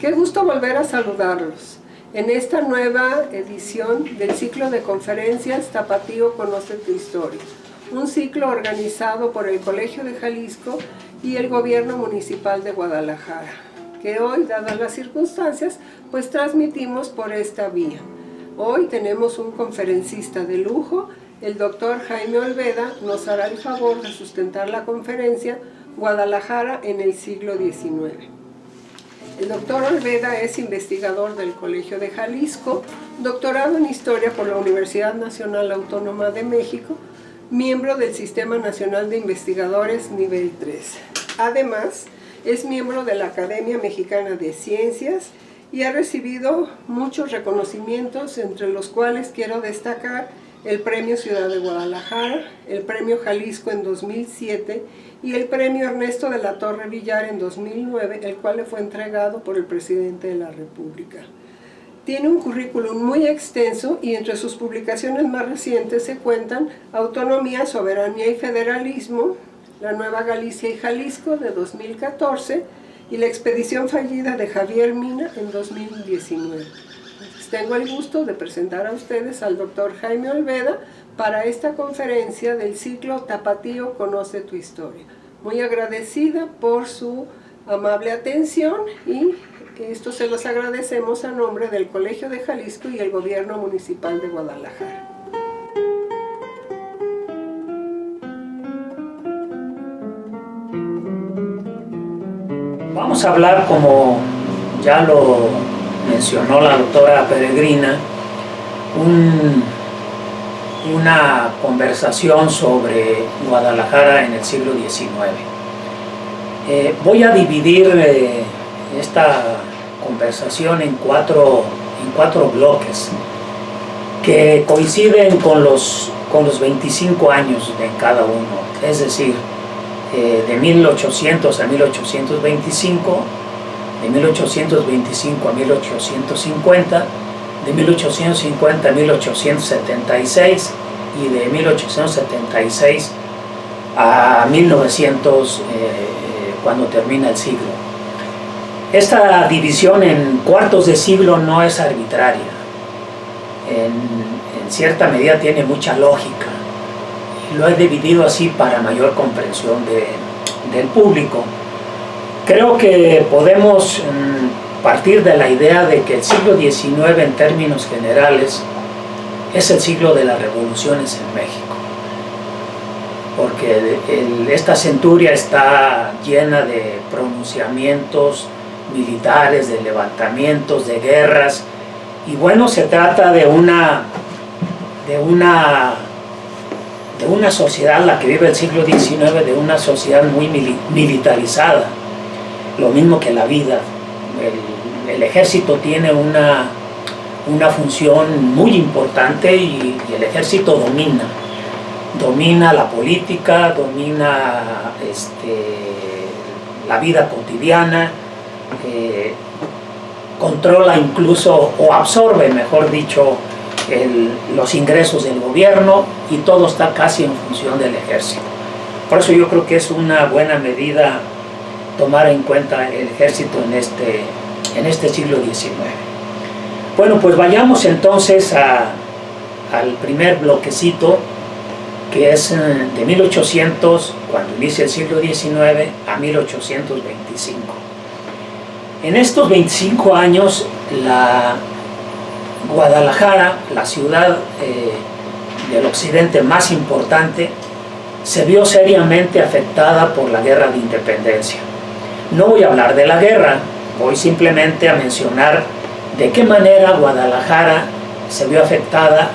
Qué gusto volver a saludarlos en esta nueva edición del ciclo de conferencias Tapatío Conoce tu Historia, un ciclo organizado por el Colegio de Jalisco y el Gobierno Municipal de Guadalajara, que hoy, dadas las circunstancias, pues transmitimos por esta vía. Hoy tenemos un conferencista de lujo, el doctor Jaime Olveda nos hará el favor de sustentar la conferencia Guadalajara en el siglo XIX. El doctor Olveda es investigador del Colegio de Jalisco, doctorado en Historia por la Universidad Nacional Autónoma de México, miembro del Sistema Nacional de Investigadores Nivel 3. Además, es miembro de la Academia Mexicana de Ciencias y ha recibido muchos reconocimientos, entre los cuales quiero destacar el Premio Ciudad de Guadalajara, el Premio Jalisco en 2007 y el Premio Ernesto de la Torre Villar en 2009, el cual le fue entregado por el Presidente de la República. Tiene un currículum muy extenso y entre sus publicaciones más recientes se cuentan Autonomía, Soberanía y Federalismo, La Nueva Galicia y Jalisco de 2014 y La Expedición Fallida de Javier Mina en 2019. Tengo el gusto de presentar a ustedes al doctor Jaime Olveda para esta conferencia del ciclo Tapatío Conoce tu Historia. Muy agradecida por su amable atención y esto se los agradecemos a nombre del Colegio de Jalisco y el Gobierno Municipal de Guadalajara. Vamos a hablar, como ya lo mencionó la doctora Peregrina, una conversación sobre Guadalajara en el siglo XIX. Voy a dividir esta conversación en cuatro bloques que coinciden con los 25 años de cada uno, es decir, de 1800 a 1825, de 1825 a 1850, de 1850 a 1876 y de 1876 a 1900, cuando termina el siglo. Esta división en cuartos de siglo no es arbitraria, en cierta medida tiene mucha lógica. Lo he dividido así para mayor comprensión del público. Creo que podemos partir de la idea de que el siglo XIX en términos generales es el siglo de las revoluciones en México, porque esta centuria está llena de pronunciamientos militares, de levantamientos, de guerras, y bueno, se trata de una sociedad, la que vive el siglo XIX, de una sociedad muy militarizada, lo mismo que la vida. El ejército tiene una función muy importante y el ejército domina la política, domina la vida cotidiana, controla incluso, o absorbe, mejor dicho, los ingresos del gobierno, y todo está casi en función del ejército. Por eso yo creo que es una buena medida tomar en cuenta el ejército en este siglo XIX. Bueno, pues vayamos entonces al primer bloquecito, que es de 1800, cuando inicia el siglo XIX, a 1825. En estos 25 años, Guadalajara, la ciudad del occidente más importante, se vio seriamente afectada por la Guerra de Independencia. No voy a hablar de la guerra, voy simplemente a mencionar de qué manera Guadalajara se vio afectada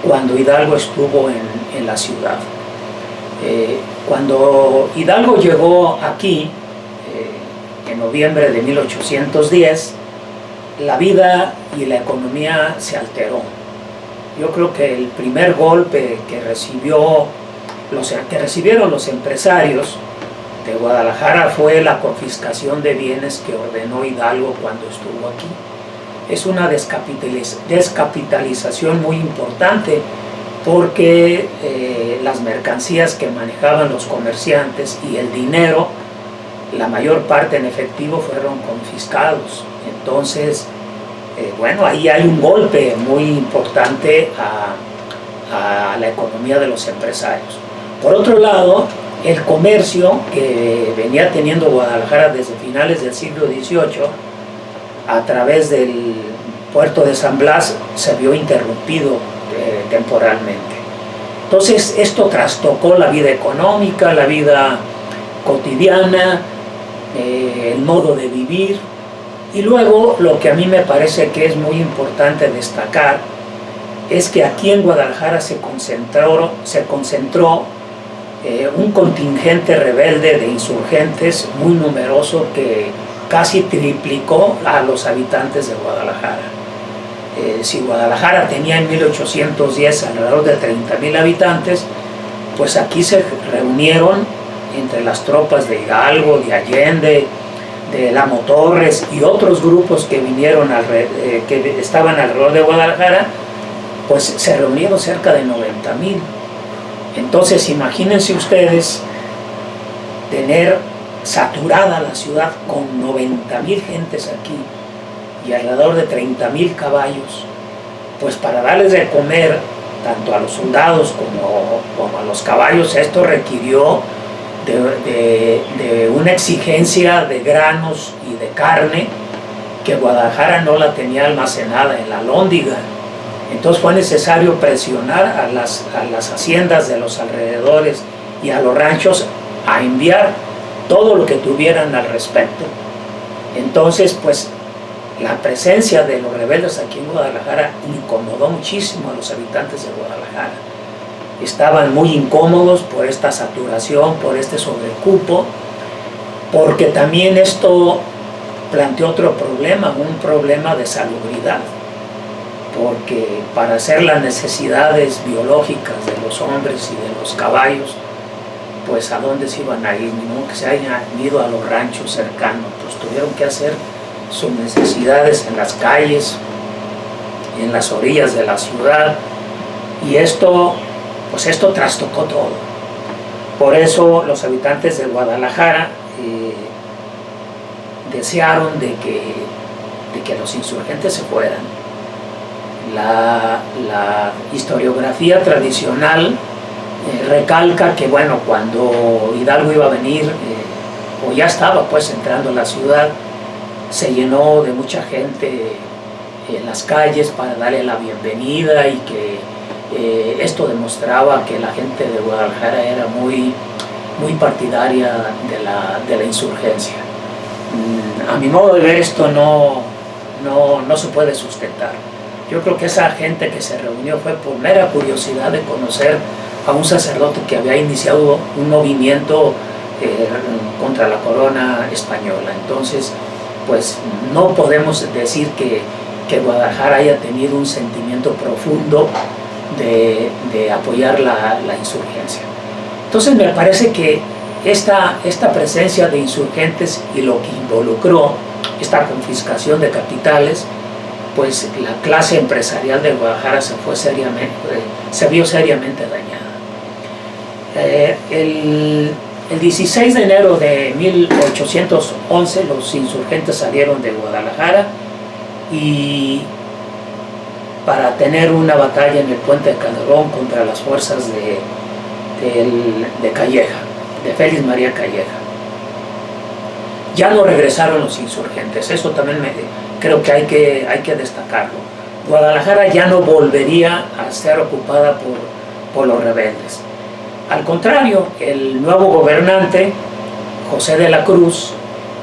cuando Hidalgo estuvo en la ciudad. Cuando Hidalgo llegó aquí, en noviembre de 1810, la vida y la economía se alteró. Yo creo que el primer golpe que recibieron los empresarios de Guadalajara fue la confiscación de bienes que ordenó Hidalgo cuando estuvo aquí. Es una descapitalización muy importante, porque las mercancías que manejaban los comerciantes y el dinero, la mayor parte en efectivo, fueron confiscados. Entonces, bueno, ahí hay un golpe muy importante a la economía de los empresarios. Por otro lado, el comercio que venía teniendo Guadalajara desde finales del siglo XVIII, a través del puerto de San Blas, se vio interrumpido temporalmente. Entonces, esto trastocó la vida económica, la vida cotidiana, el modo de vivir. Y luego, lo que a mí me parece que es muy importante destacar es que aquí en Guadalajara se concentró un contingente rebelde de insurgentes muy numeroso que casi triplicó a los habitantes de Guadalajara. Si Guadalajara tenía en 1810 alrededor de 30,000 habitantes, pues aquí se reunieron entre las tropas de Hidalgo, de Allende, de Lamo Torres y otros grupos que vinieron, que estaban alrededor de Guadalajara, pues se reunieron cerca de 90,000. Entonces imagínense ustedes tener saturada la ciudad con 90,000 gentes aquí y alrededor de 30,000 caballos, pues para darles de comer tanto a los soldados como a los caballos. Esto requirió de una exigencia de granos y de carne que Guadalajara no la tenía almacenada en la Alhóndiga. Entonces fue necesario presionar a las haciendas de los alrededores y a los ranchos a enviar todo lo que tuvieran al respecto. Entonces, pues, la presencia de los rebeldes aquí en Guadalajara incomodó muchísimo a los habitantes de Guadalajara. Estaban muy incómodos por esta saturación, por este sobrecupo, porque también esto planteó otro problema, un problema de salubridad, porque para hacer las necesidades biológicas de los hombres y de los caballos, pues a dónde se iban a ir, ni modo que se hayan ido a los ranchos cercanos, pues tuvieron que hacer sus necesidades en las calles, en las orillas de la ciudad, y esto trastocó todo. Por eso los habitantes de Guadalajara desearon de que los insurgentes se fueran. La historiografía tradicional recalca que, bueno, cuando Hidalgo iba a venir, o ya estaba pues entrando a la ciudad, se llenó de mucha gente en las calles para darle la bienvenida, y que esto demostraba que la gente de Guadalajara era muy partidaria de la insurgencia. A mi modo de ver, esto no se puede sustentar. Yo creo que esa gente que se reunió fue por mera curiosidad de conocer a un sacerdote que había iniciado un movimiento contra la corona española. Entonces, pues no podemos decir que Guadalajara haya tenido un sentimiento profundo de apoyar la insurgencia. Entonces me parece que esta presencia de insurgentes y lo que involucró esta confiscación de capitales, pues la clase empresarial de Guadalajara se vio seriamente dañada. El 16 de enero de 1811 los insurgentes salieron de Guadalajara y para tener una batalla en el puente de Calderón contra las fuerzas de Calleja, de Félix María Calleja. Ya no regresaron los insurgentes, eso también creo que hay que destacarlo. Guadalajara ya no volvería a ser ocupada por los rebeldes. Al contrario, el nuevo gobernante, José de la Cruz,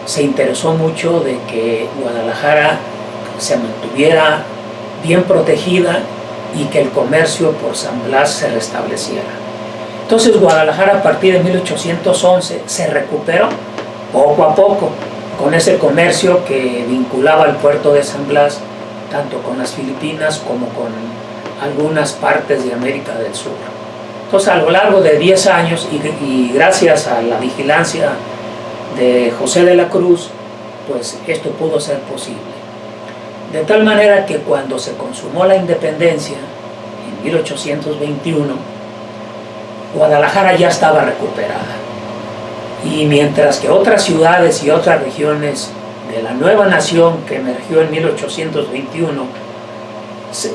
se interesó mucho de que Guadalajara se mantuviera bien protegida y que el comercio por San Blas se restableciera. Entonces Guadalajara, a partir de 1811 se recuperó poco a poco con ese comercio que vinculaba al puerto de San Blas tanto con las Filipinas como con algunas partes de América del Sur. Entonces, a lo largo de 10 años y gracias a la vigilancia de José de la Cruz, pues esto pudo ser posible. De tal manera que cuando se consumó la independencia, en 1821, Guadalajara ya estaba recuperada. Y mientras que otras ciudades y otras regiones de la nueva nación que emergió en 1821,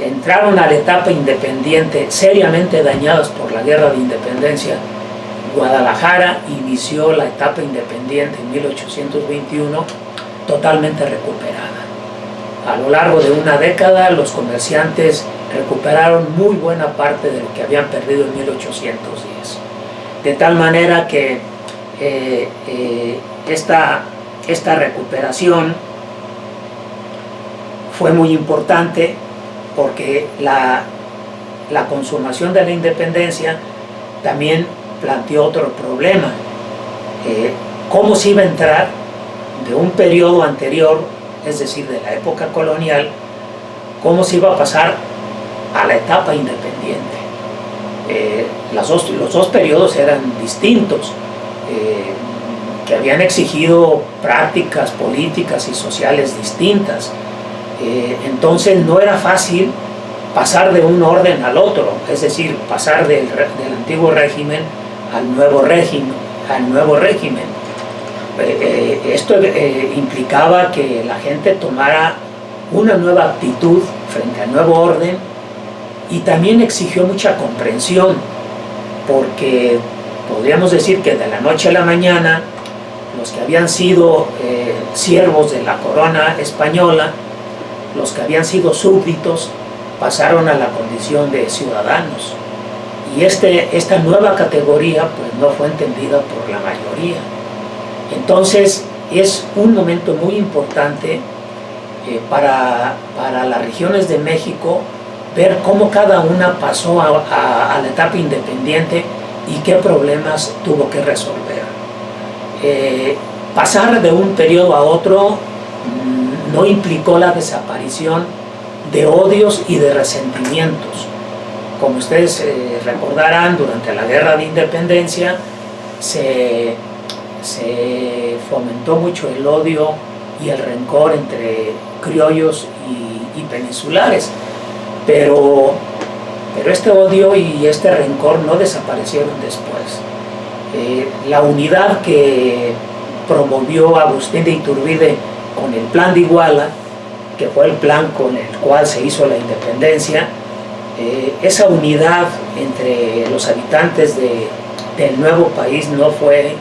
entraron a la etapa independiente seriamente dañadas por la guerra de independencia. Guadalajara inició la etapa independiente en 1821 totalmente recuperada. A lo largo de una década, los comerciantes recuperaron muy buena parte de lo que habían perdido en 1810. De tal manera que esta recuperación fue muy importante, porque la consumación de la independencia también planteó otro problema. ¿Cómo se iba a entrar de un periodo anterior, es decir, de la época colonial, cómo se iba a pasar a la etapa independiente? Los dos periodos eran distintos, que habían exigido prácticas políticas y sociales distintas. Entonces no era fácil pasar de un orden al otro, es decir, pasar del antiguo régimen al nuevo régimen. Esto implicaba que la gente tomara una nueva actitud frente al nuevo orden, y también exigió mucha comprensión, porque podríamos decir que de la noche a la mañana los que habían sido siervos de la corona española, los que habían sido súbditos, pasaron a la condición de ciudadanos, y esta nueva categoría pues no fue entendida por la mayoría. Entonces es un momento muy importante para las regiones de México ver cómo cada una pasó a la etapa independiente y qué problemas tuvo que resolver. Pasar de un periodo a otro no implicó la desaparición de odios y de resentimientos. Como ustedes recordarán, durante la Guerra de Independencia se fomentó mucho el odio y el rencor entre criollos y peninsulares, pero este odio y este rencor no desaparecieron después. La unidad que promovió Agustín de Iturbide con el Plan de Iguala, que fue el plan con el cual se hizo la independencia, esa unidad entre los habitantes del nuevo país no fue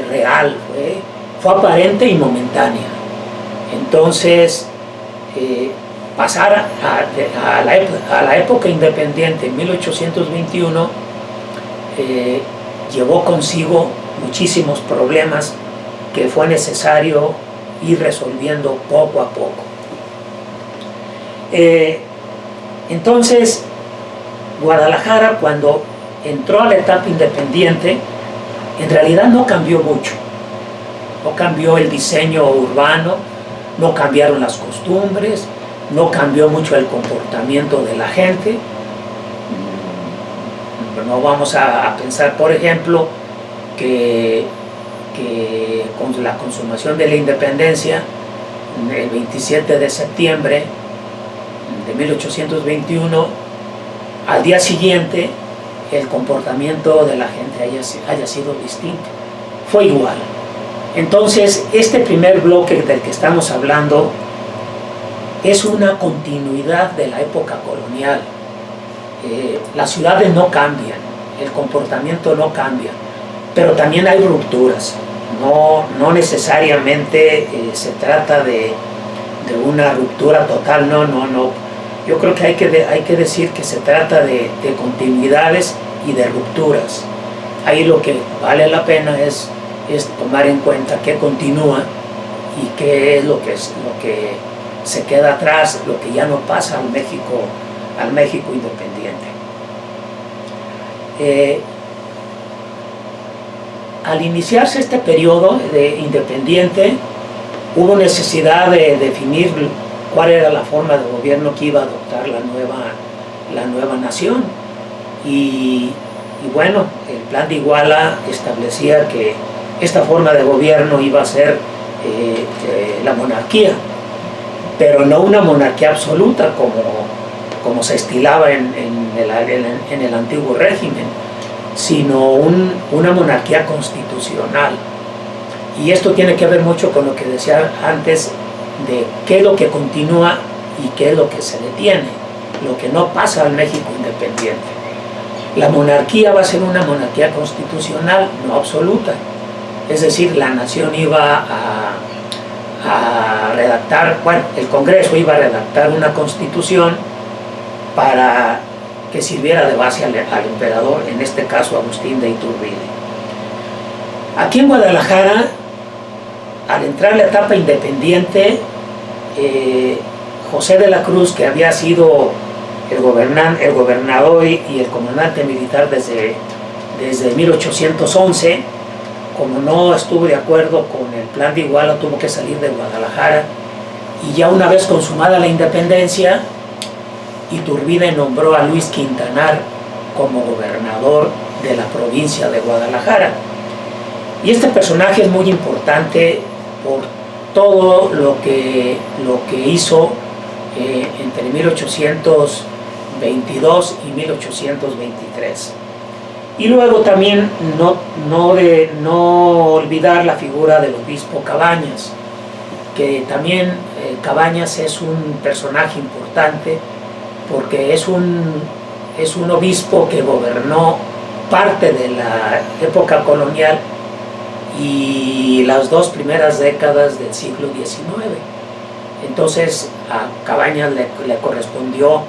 real, fue aparente y momentánea. Entonces, pasar a la época independiente en 1821 llevó consigo muchísimos problemas que fue necesario ir resolviendo poco a poco. Entonces, Guadalajara, cuando entró a la etapa independiente, en realidad no cambió mucho. No cambió el diseño urbano, no cambiaron las costumbres, no cambió mucho el comportamiento de la gente. No vamos a pensar, por ejemplo, que con la consumación de la independencia, el 27 de septiembre de 1821, al día siguiente el comportamiento de la gente haya sido distinto. Fue igual. Entonces, este primer bloque del que estamos hablando es una continuidad de la época colonial. Las ciudades no cambian, el comportamiento no cambia, pero también hay rupturas. No necesariamente se trata de una ruptura total, no. Yo creo que hay que decir que se trata de continuidades y de rupturas. Ahí lo que vale la pena es tomar en cuenta qué continúa y qué es lo que se queda atrás, lo que ya no pasa al México independiente. Al iniciarse este periodo de independiente, hubo necesidad de definir cuál era la forma de gobierno que iba a adoptar la nueva nación. Y bueno, el Plan de Iguala establecía que esta forma de gobierno iba a ser la monarquía, pero no una monarquía absoluta como se estilaba en el antiguo régimen, sino una monarquía constitucional. Y esto tiene que ver mucho con lo que decía antes de qué es lo que continúa y qué es lo que se detiene, lo que no pasa al México independiente. La monarquía va a ser una monarquía constitucional, no absoluta. Es decir, la nación iba a redactar, bueno, el Congreso iba a redactar una constitución para que sirviera de base al emperador, en este caso Agustín de Iturbide. Aquí en Guadalajara, al entrar la etapa independiente, José de la Cruz, que había sido el gobernador y el comandante militar desde 1811, como no estuvo de acuerdo con el plan de Iguala, tuvo que salir de Guadalajara, y ya una vez consumada la independencia, Iturbide nombró a Luis Quintanar como gobernador de la provincia de Guadalajara. Y este personaje es muy importante por todo lo que hizo entre 1822 y 1823. Y luego también no olvidar la figura del obispo Cabañas, que también Cabañas es un personaje importante porque es un obispo que gobernó parte de la época colonial y las 2 primeras décadas del siglo XIX. Entonces a Cabañas le correspondió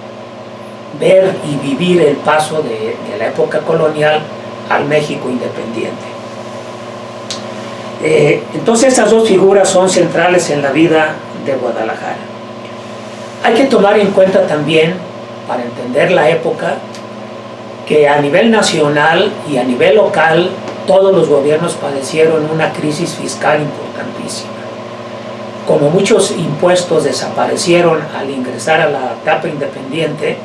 ver y vivir el paso de la época colonial al México independiente. Entonces estas 2 figuras son centrales en la vida de Guadalajara. Hay que tomar en cuenta también, para entender la época, que a nivel nacional y a nivel local todos los gobiernos padecieron una crisis fiscal importantísima. Como muchos impuestos desaparecieron al ingresar a la etapa independiente,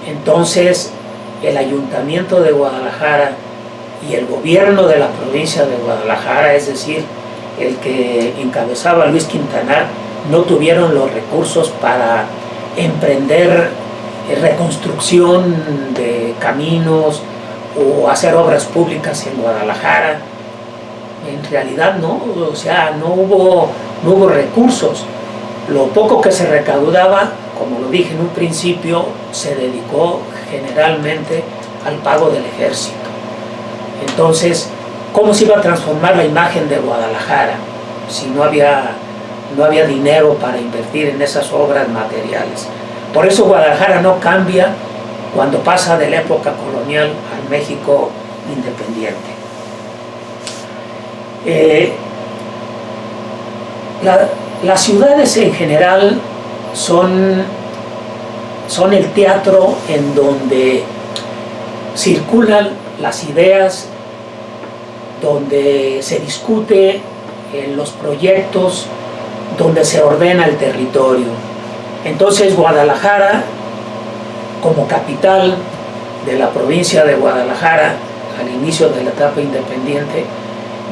entonces el Ayuntamiento de Guadalajara y el gobierno de la provincia de Guadalajara, es decir, el que encabezaba Luis Quintanar, no tuvieron los recursos para emprender reconstrucción de caminos o hacer obras públicas en Guadalajara. En realidad no, o sea, no hubo recursos. Lo poco que se recaudaba, como lo dije en un principio, se dedicó generalmente al pago del ejército. Entonces, ¿cómo se iba a transformar la imagen de Guadalajara si no había dinero para invertir en esas obras materiales? Por eso Guadalajara no cambia cuando pasa de la época colonial al México independiente. Las ciudades en general son el teatro en donde circulan las ideas, donde se discute los proyectos, donde se ordena el territorio. Entonces Guadalajara, como capital de la provincia de Guadalajara, al inicio de la etapa independiente,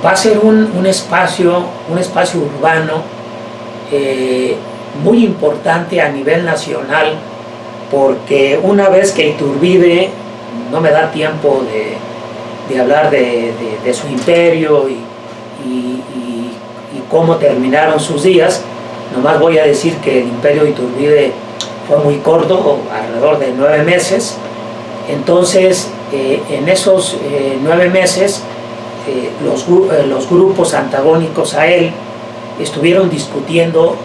va a ser un espacio urbano muy importante a nivel nacional, porque una vez que Iturbide, no me da tiempo de hablar de su imperio y cómo terminaron sus días, nomás voy a decir que el imperio de Iturbide fue muy corto, alrededor de 9 meses. Entonces, en esos 9 meses, los grupos antagónicos a él estuvieron discutiendo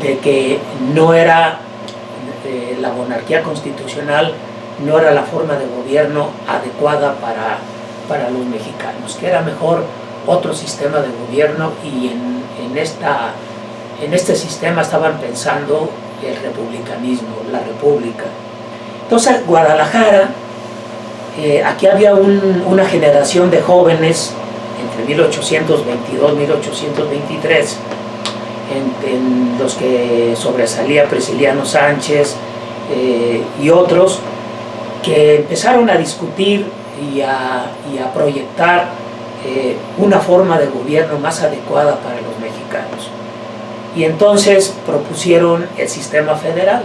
de que no era la monarquía constitucional, no era la forma de gobierno adecuada para los mexicanos, que era mejor otro sistema de gobierno, y en este sistema estaban pensando el republicanismo, la república. Entonces Guadalajara, aquí había una generación de jóvenes entre 1822 y 1823, en los que sobresalía Prisciliano Sánchez y otros, que empezaron a discutir y a proyectar una forma de gobierno más adecuada para los mexicanos. Y entonces propusieron el sistema federal,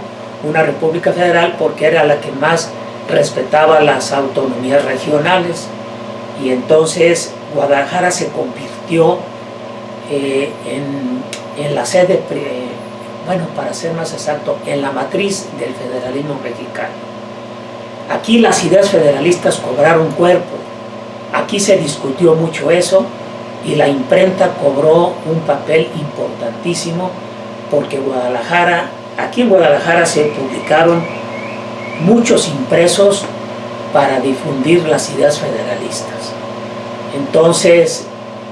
una república federal, porque era la que más respetaba las autonomías regionales. Y entonces Guadalajara se convirtió en la sede, bueno, para ser más exacto, en la matriz del federalismo mexicano. Aquí las ideas federalistas cobraron cuerpo, aquí se discutió mucho eso y la imprenta cobró un papel importantísimo porque aquí en Guadalajara se publicaron muchos impresos para difundir las ideas federalistas. Entonces,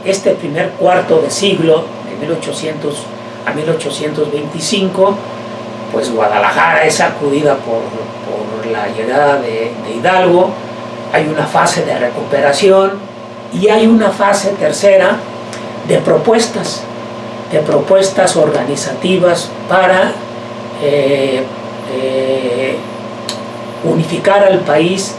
este primer cuarto de siglo, de 1800 a 1825, pues Guadalajara es sacudida por la llegada de Hidalgo, hay una fase de recuperación y hay una fase tercera de propuestas organizativas para unificar al país,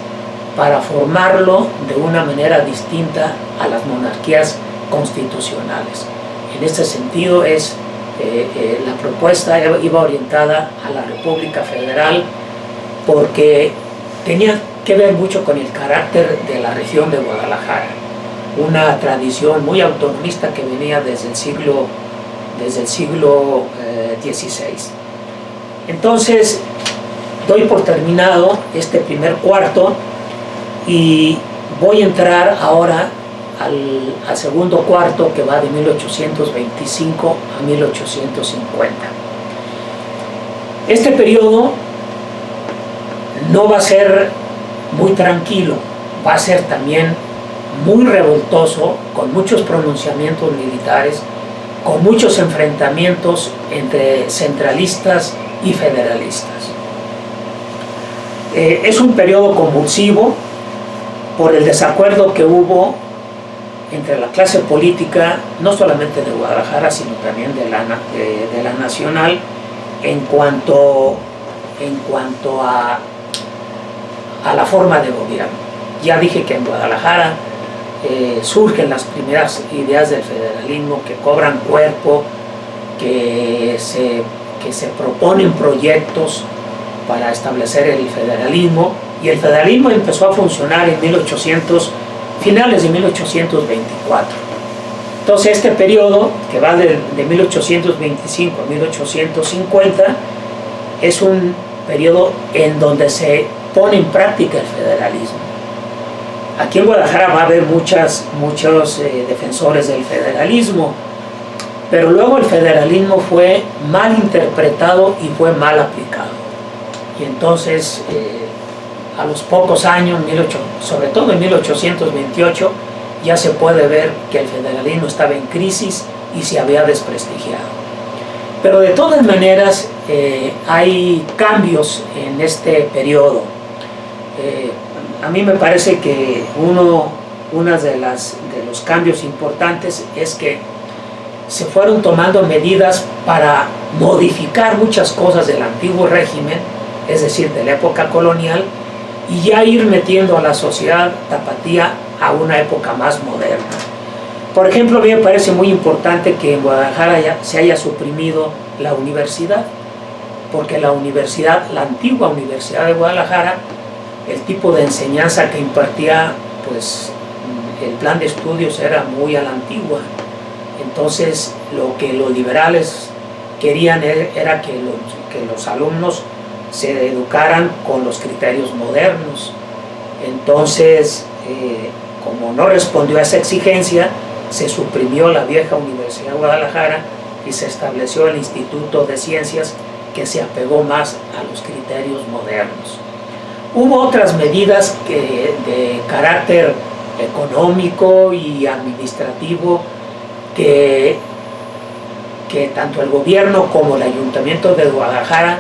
para formarlo de una manera distinta a las monarquías constitucionales. En este sentido la propuesta iba orientada a la República Federal porque tenía que ver mucho con el carácter de la región de Guadalajara, una tradición muy autonomista que venía desde el siglo XVI. Entonces, doy por terminado este primer cuarto y voy a entrar ahora al segundo cuarto, que va de 1825 a 1850. Este periodo no va a ser muy tranquilo, va a ser también muy revoltoso, con muchos pronunciamientos militares, con muchos enfrentamientos entre centralistas y federalistas. Es un periodo convulsivo por el desacuerdo que hubo entre la clase política, no solamente de Guadalajara, sino también de la nacional, en cuanto a la forma de gobierno. Ya dije que en Guadalajara surgen las primeras ideas del federalismo que cobran cuerpo, que se proponen proyectos para establecer el federalismo, y el federalismo empezó a funcionar en finales de 1824. Entonces este periodo, que va de 1825 a 1850, es un periodo en donde se pone en práctica el federalismo. Aquí en Guadalajara va a haber muchos defensores del federalismo, pero luego el federalismo fue mal interpretado y fue mal aplicado. Y entonces, a los pocos años, sobre todo en 1828, ya se puede ver que el federalismo estaba en crisis y se había desprestigiado. Pero de todas maneras, hay cambios en este periodo. A mí me parece que uno de los cambios importantes es que se fueron tomando medidas para modificar muchas cosas del antiguo régimen, es decir, de la época colonial, y ya ir metiendo a la sociedad tapatía a una época más moderna. Por ejemplo, a mí me parece muy importante que en Guadalajara se haya suprimido la universidad, porque la antigua Universidad de Guadalajara, el tipo de enseñanza que impartía, pues el plan de estudios era muy a la antigua. Entonces, lo que los liberales querían era que los alumnos se educaran con los criterios modernos. Entonces, como no respondió a esa exigencia, se suprimió la vieja Universidad de Guadalajara y se estableció el Instituto de Ciencias, que se apegó más a los criterios modernos. Hubo otras medidas de carácter económico y administrativo que tanto el gobierno como el ayuntamiento de Guadalajara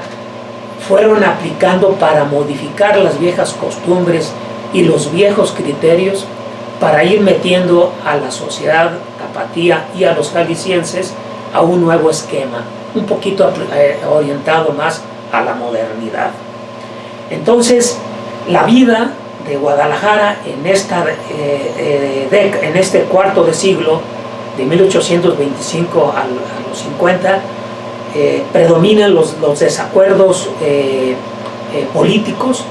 fueron aplicando para modificar las viejas costumbres y los viejos criterios, para ir metiendo a la sociedad tapatía y a los jaliscienses a un nuevo esquema, un poquito orientado más a la modernidad. Entonces, la vida de Guadalajara en este cuarto de siglo, de 1825 a los 50, predominan los desacuerdos políticos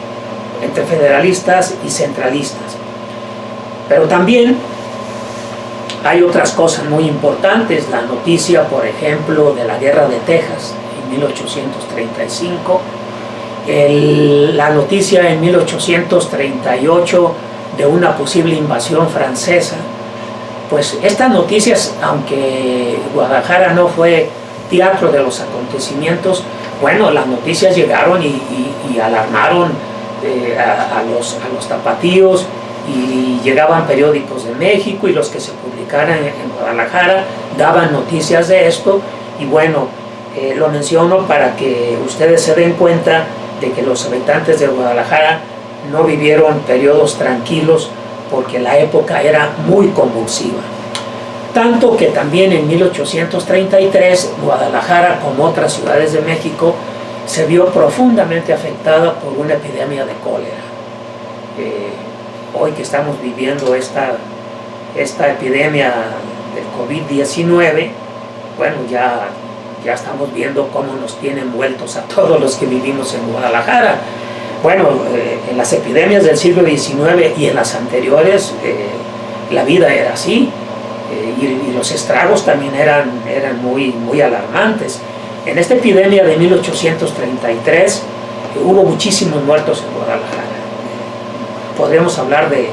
entre federalistas y centralistas. Pero también hay otras cosas muy importantes. La noticia, por ejemplo, de la Guerra de Texas en 1835, la noticia en 1838 de una posible invasión francesa. Pues estas noticias, aunque Guadalajara no fue teatro de los acontecimientos, bueno, las noticias llegaron y alarmaron a los tapatíos, y llegaban periódicos de México, y los que se publicaran en Guadalajara daban noticias de esto. Y bueno, lo menciono para que ustedes se den cuenta de que los habitantes de Guadalajara no vivieron periodos tranquilos, porque la época era muy convulsiva. Tanto que también en 1833 Guadalajara, como otras ciudades de México, se vio profundamente afectada por una epidemia de cólera. Hoy que estamos viviendo esta epidemia del COVID-19, bueno, ya estamos viendo cómo nos tienen vueltos a todos los que vivimos en Guadalajara. Bueno, en las epidemias del siglo XIX y en las anteriores, la vida era así, y los estragos también eran muy alarmantes. En esta epidemia de 1833 hubo muchísimos muertos en Guadalajara. Podríamos hablar de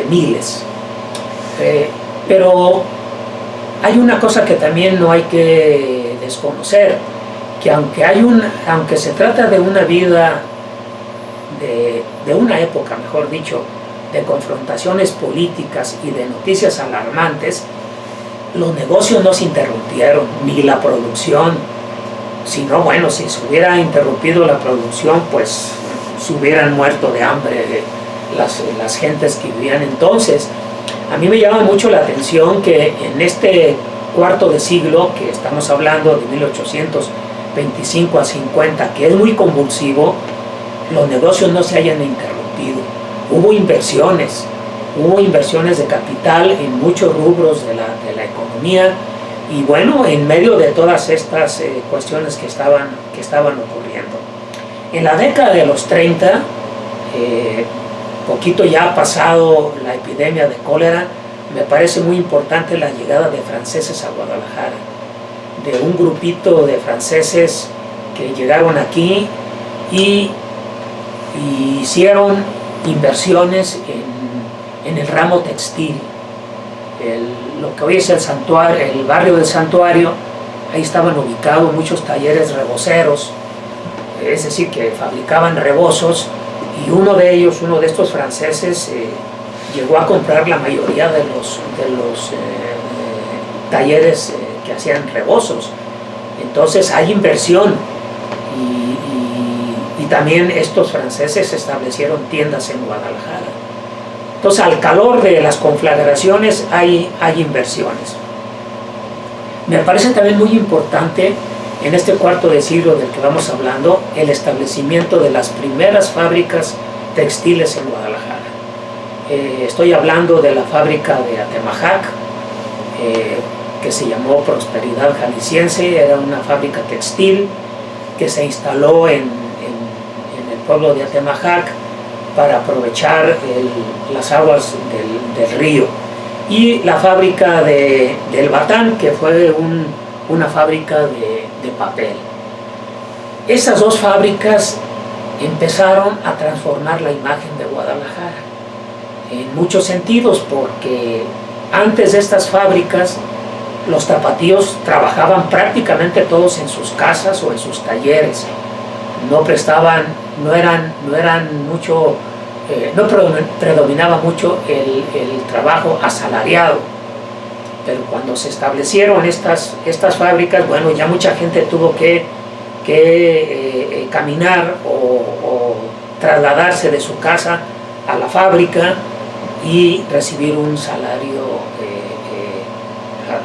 miles. Pero hay una cosa que también no hay que desconocer, que aunque se trata de una vida, de una época, mejor dicho, de confrontaciones políticas y de noticias alarmantes, los negocios no se interrumpieron, ni la producción. Si no, bueno, si se hubiera interrumpido la producción, pues se hubieran muerto de hambre las gentes que vivían entonces. A mí me llama mucho la atención que en este cuarto de siglo, que estamos hablando de 1825 a 50, que es muy convulsivo, los negocios no se hayan interrumpido. Hubo inversiones de capital en muchos rubros de la economía, y bueno, en medio de todas estas cuestiones que estaban ocurriendo. En la década de los 30, poquito ya ha pasado la epidemia de cólera, me parece muy importante la llegada de franceses a Guadalajara, de un grupito de franceses que llegaron aquí y hicieron inversiones en el ramo textil. Lo que hoy es el barrio del Santuario, ahí estaban ubicados muchos talleres reboceros, es decir, que fabricaban rebozos, y uno de estos franceses, llegó a comprar la mayoría de los talleres que hacían rebozos. Entonces hay inversión, y también estos franceses establecieron tiendas en Guadalajara. Entonces, al calor de las conflagraciones hay inversiones. Me parece también muy importante en este cuarto de siglo del que vamos hablando, el establecimiento de las primeras fábricas textiles en Guadalajara. Estoy hablando de la fábrica de Atemajac, que se llamó Prosperidad Jalisciense. Era una fábrica textil que se instaló en el pueblo de Atemajac para aprovechar las aguas del río. Y la fábrica del Batán, que fue una fábrica de papel. Esas dos fábricas empezaron a transformar la imagen de Guadalajara en muchos sentidos, porque antes de estas fábricas los tapatíos trabajaban prácticamente todos en sus casas o en sus talleres. No predominaba mucho el trabajo asalariado. Pero cuando se establecieron estas fábricas, bueno, ya mucha gente tuvo que caminar o trasladarse de su casa a la fábrica y recibir un salario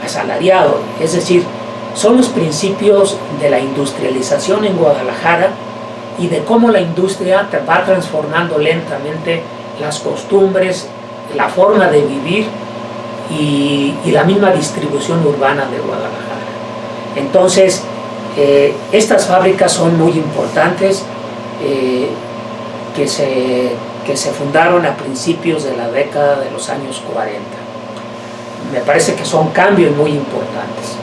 asalariado. Es decir, son los principios de la industrialización en Guadalajara y de cómo la industria va transformando lentamente las costumbres, la forma de vivir y la misma distribución urbana de Guadalajara. Entonces, estas fábricas son muy importantes, que se fundaron a principios de la década de los años 40. me parece que son cambios muy importantes.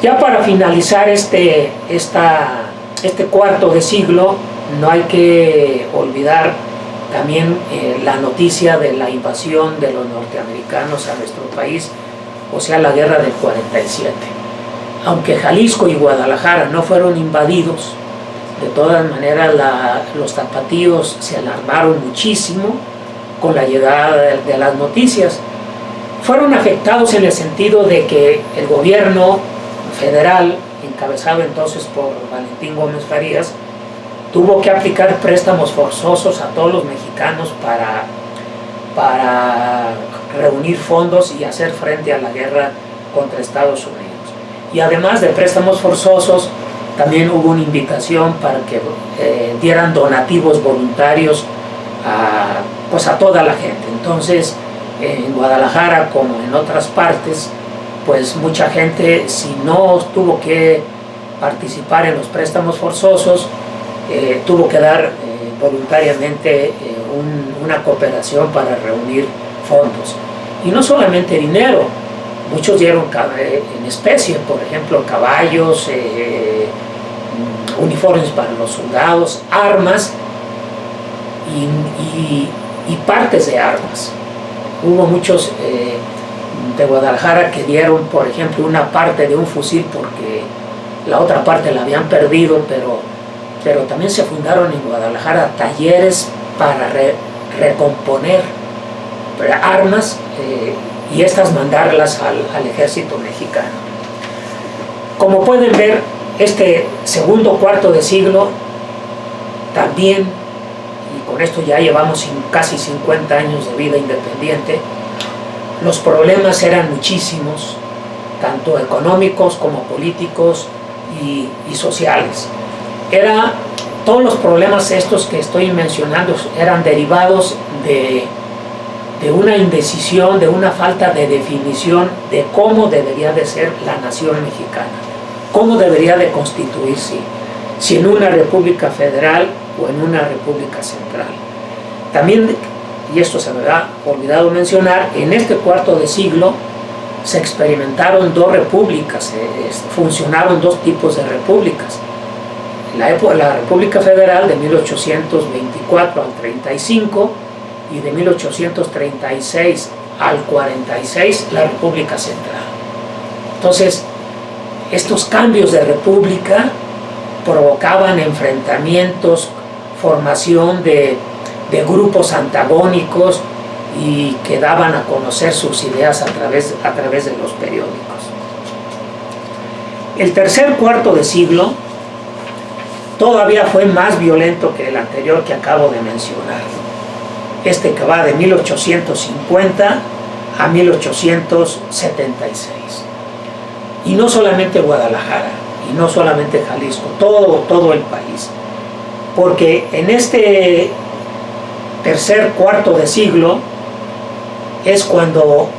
Ya para finalizar este cuarto de siglo, no hay que olvidar también la noticia de la invasión de los norteamericanos a nuestro país, o sea, la guerra del 47. Aunque Jalisco y Guadalajara no fueron invadidos, de todas maneras los tapatíos se alarmaron muchísimo con la llegada de las noticias. Fueron afectados en el sentido de que el gobierno federal, encabezado entonces por Valentín Gómez Farías, tuvo que aplicar préstamos forzosos a todos los mexicanos para reunir fondos y hacer frente a la guerra contra Estados Unidos. Y además de préstamos forzosos, también hubo una invitación para que dieran donativos voluntarios a toda la gente. Entonces, en Guadalajara, como en otras partes, pues mucha gente, si no tuvo que participar en los préstamos forzosos, tuvo que dar voluntariamente una cooperación para reunir fondos. Y no solamente dinero, muchos dieron en especie, por ejemplo, caballos, uniformes para los soldados, armas y partes de armas. Hubo muchos de Guadalajara que dieron, por ejemplo, una parte de un fusil porque la otra parte la habían perdido, pero también se fundaron en Guadalajara talleres para recomponer armas y estas mandarlas al ejército mexicano. Como pueden ver, este segundo cuarto de siglo también, y con esto ya llevamos casi 50 años de vida independiente, los problemas eran muchísimos, tanto económicos como políticos y sociales. Todos los problemas estos que estoy mencionando eran derivados de una indecisión, de una falta de definición de cómo debería de ser la nación mexicana, cómo debería de constituirse, si en una república federal o en una república central. También, y esto se me ha olvidado mencionar, en este cuarto de siglo se experimentaron dos repúblicas, funcionaron dos tipos de repúblicas. La República Federal de 1824 al 35 y de 1836 al 46 la República Central. Entonces, estos cambios de república provocaban enfrentamientos, formación de grupos antagónicos y que daban a conocer sus ideas a través de los periódicos. El tercer cuarto de siglo todavía fue más violento que el anterior que acabo de mencionar. Este que va de 1850 a 1876. Y no solamente Guadalajara, y no solamente Jalisco, todo el país. Porque en este tercer cuarto de siglo es cuando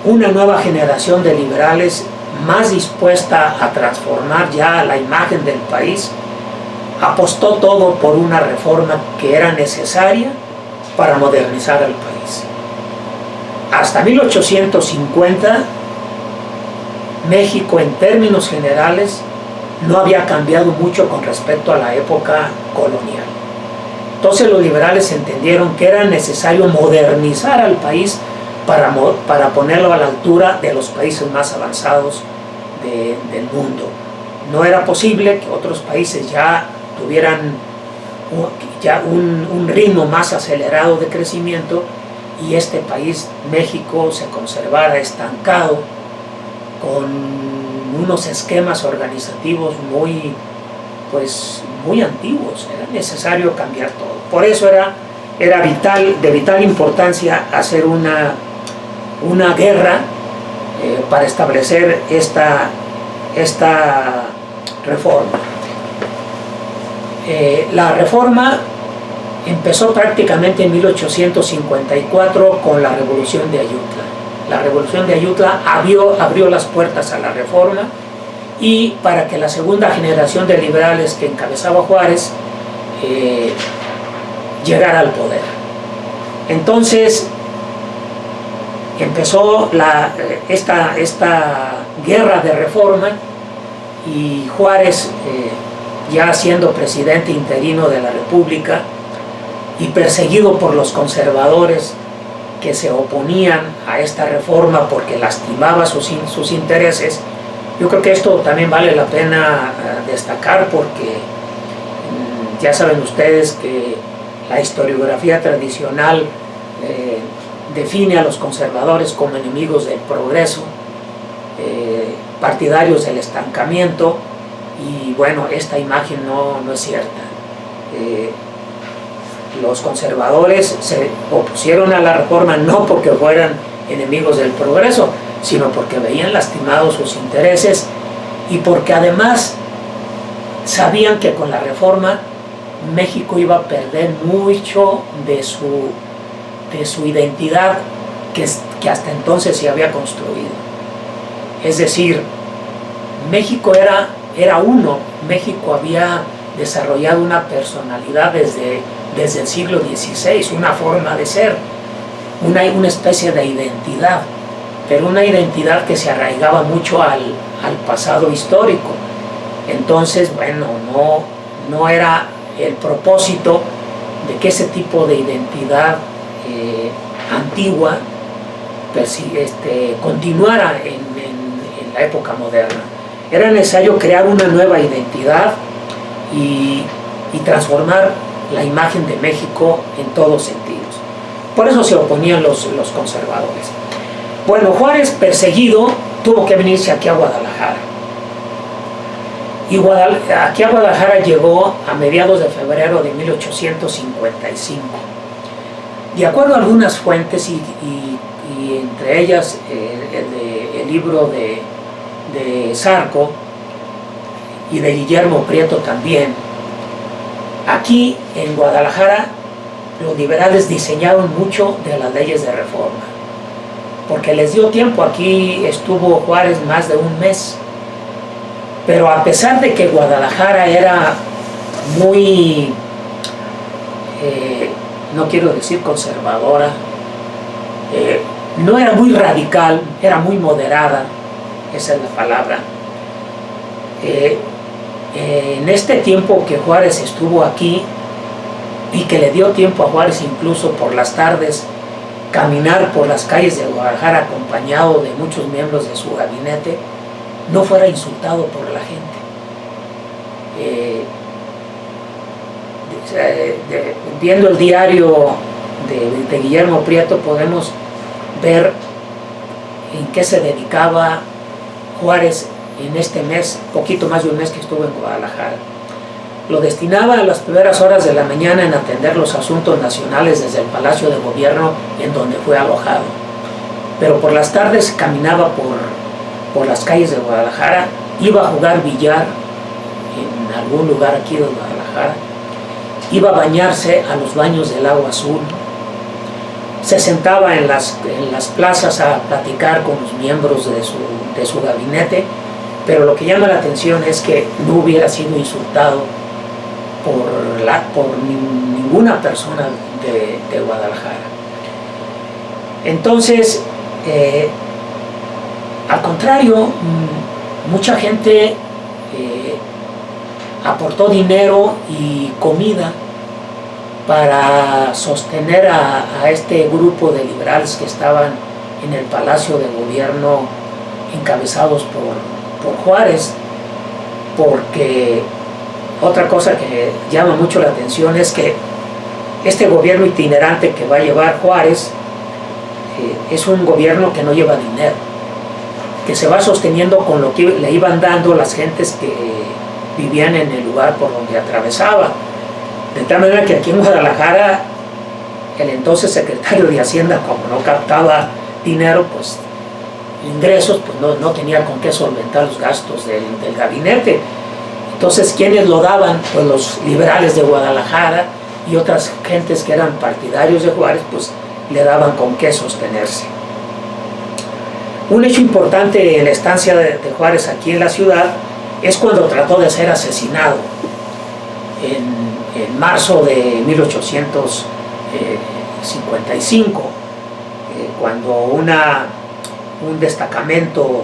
una nueva generación de liberales más dispuesta a transformar ya la imagen del país, apostó todo por una reforma que era necesaria para modernizar al país. Hasta 1850, México en términos generales no había cambiado mucho con respecto a la época colonial. Entonces los liberales entendieron que era necesario modernizar al país para ponerlo a la altura de los países más avanzados del mundo. No era posible que otros países ya tuvieran un ritmo más acelerado de crecimiento y este país, México, se conservara estancado con unos esquemas organizativos muy antiguos. Era necesario cambiar todo. Por eso era de vital importancia hacer una guerra para establecer esta reforma. La reforma empezó prácticamente en 1854 con la Revolución de Ayutla. La Revolución de Ayutla abrió las puertas a la reforma y para que la segunda generación de liberales que encabezaba Juárez llegara al poder. Entonces, empezó esta guerra de reforma y Juárez, ya siendo presidente interino de la República y perseguido por los conservadores que se oponían a esta reforma porque lastimaba sus intereses. Yo creo que esto también vale la pena destacar porque ya saben ustedes que la historiografía tradicional define a los conservadores como enemigos del progreso, partidarios del estancamiento, y bueno, esta imagen no es cierta. Los conservadores se opusieron a la reforma no porque fueran enemigos del progreso, sino porque veían lastimados sus intereses y porque además sabían que con la reforma México iba a perder mucho de su identidad que hasta entonces se había construido. Es decir, México era uno. México había desarrollado una personalidad desde el siglo XVI, una forma de ser, una especie de identidad, pero una identidad que se arraigaba mucho al pasado histórico. Entonces, bueno, no era el propósito de que ese tipo de identidad antigua continuara en la época moderna. Era necesario crear una nueva identidad y transformar la imagen de México en todos sentidos. Por eso se oponían los conservadores. Bueno, Juárez, perseguido, tuvo que venirse aquí a Guadalajara. Y aquí a Guadalajara llegó a mediados de febrero de 1855. De acuerdo a algunas fuentes, y entre ellas el libro de Zarco y de Guillermo Prieto también, aquí en Guadalajara los liberales diseñaron mucho de las leyes de reforma, porque les dio tiempo. Aquí estuvo Juárez más de un mes, pero a pesar de que Guadalajara era muy, no quiero decir conservadora, no era muy radical, era muy moderada, esa es la palabra. En este tiempo que Juárez estuvo aquí y que le dio tiempo a Juárez incluso por las tardes caminar por las calles de Guadalajara acompañado de muchos miembros de su gabinete, no fuera insultado por la gente. Viendo el diario de Guillermo Prieto podemos ver en qué se dedicaba Juárez en este mes, poquito más de un mes que estuvo en Guadalajara. Lo destinaba a las primeras horas de la mañana en atender los asuntos nacionales desde el Palacio de Gobierno en donde fue alojado. Pero por las tardes caminaba por las calles de Guadalajara, iba a jugar billar en algún lugar aquí de Guadalajara, iba a bañarse a los baños del Agua Azul, se sentaba en las plazas a platicar con los miembros de su gabinete, pero lo que llama la atención es que no hubiera sido insultado por ninguna persona de Guadalajara. Entonces, al contrario, mucha gente aportó dinero y comida para sostener a este grupo de liberales que estaban en el Palacio de Gobierno encabezados por Juárez, porque otra cosa que llama mucho la atención es que este gobierno itinerante que va a llevar Juárez es un gobierno que no lleva dinero, que se va sosteniendo con lo que le iban dando las gentes que vivían en el lugar por donde atravesaba. De tal manera que aquí en Guadalajara el entonces secretario de Hacienda, como no captaba dinero, pues ingresos, pues no tenía con qué solventar los gastos del gabinete. Entonces, ¿quiénes lo daban? Pues los liberales de Guadalajara y otras gentes que eran partidarios de Juárez, pues le daban con qué sostenerse. Un hecho importante en la estancia de Juárez aquí en la ciudad es cuando trató de ser asesinado en marzo de 1855. cuando un destacamento